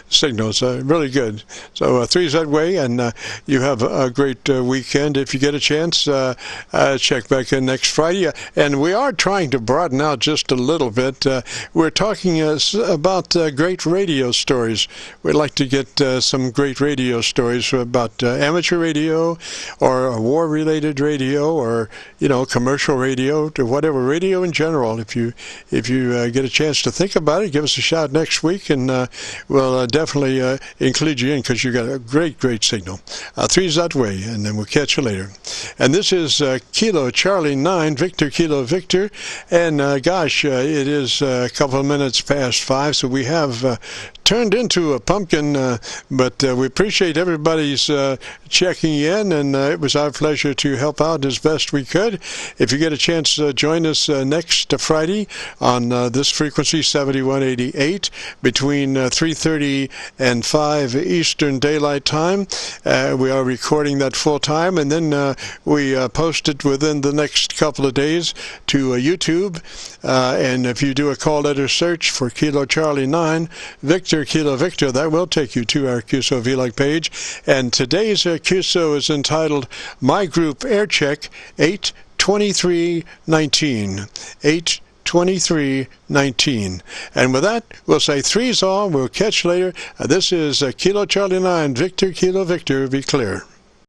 signals. Really good. So 3-set way, and you have a great weekend. If you get a chance, check back in next Friday. And we are trying to broaden out just a little bit. We're talking about great radio stories. We'd like to get some great radio stories about amateur radio or war-related radio, or commercial radio, to whatever radio in general. If you get a chance to think about it, give us a shout next week, and we'll definitely include you in, because you got a great signal. 3-set way, and then we'll catch you later. And this is Kilo Charlie 9 Victor Kilo Victor, and gosh, it is a couple of minutes past 5, so we have turned into a pumpkin, but we appreciate everybody's checking in, and it was our pleasure to help out as best we could. If you get a chance, join us next Friday on this frequency, 7188, between 3:30 and 5 Eastern Daylight Time. We are recording that full time, and then we post it within the next couple of days to YouTube. And if you do a call letter search for Kilo Charlie 9 Victor Kilo Victor, that will take you to our QSO-VLOG page. And today's QSO is entitled My Group Aircheck 82319. 82319. And with that, we'll say 3's all. We'll catch you later. This is Kilo Charlie 9 Victor Kilo Victor. Be clear.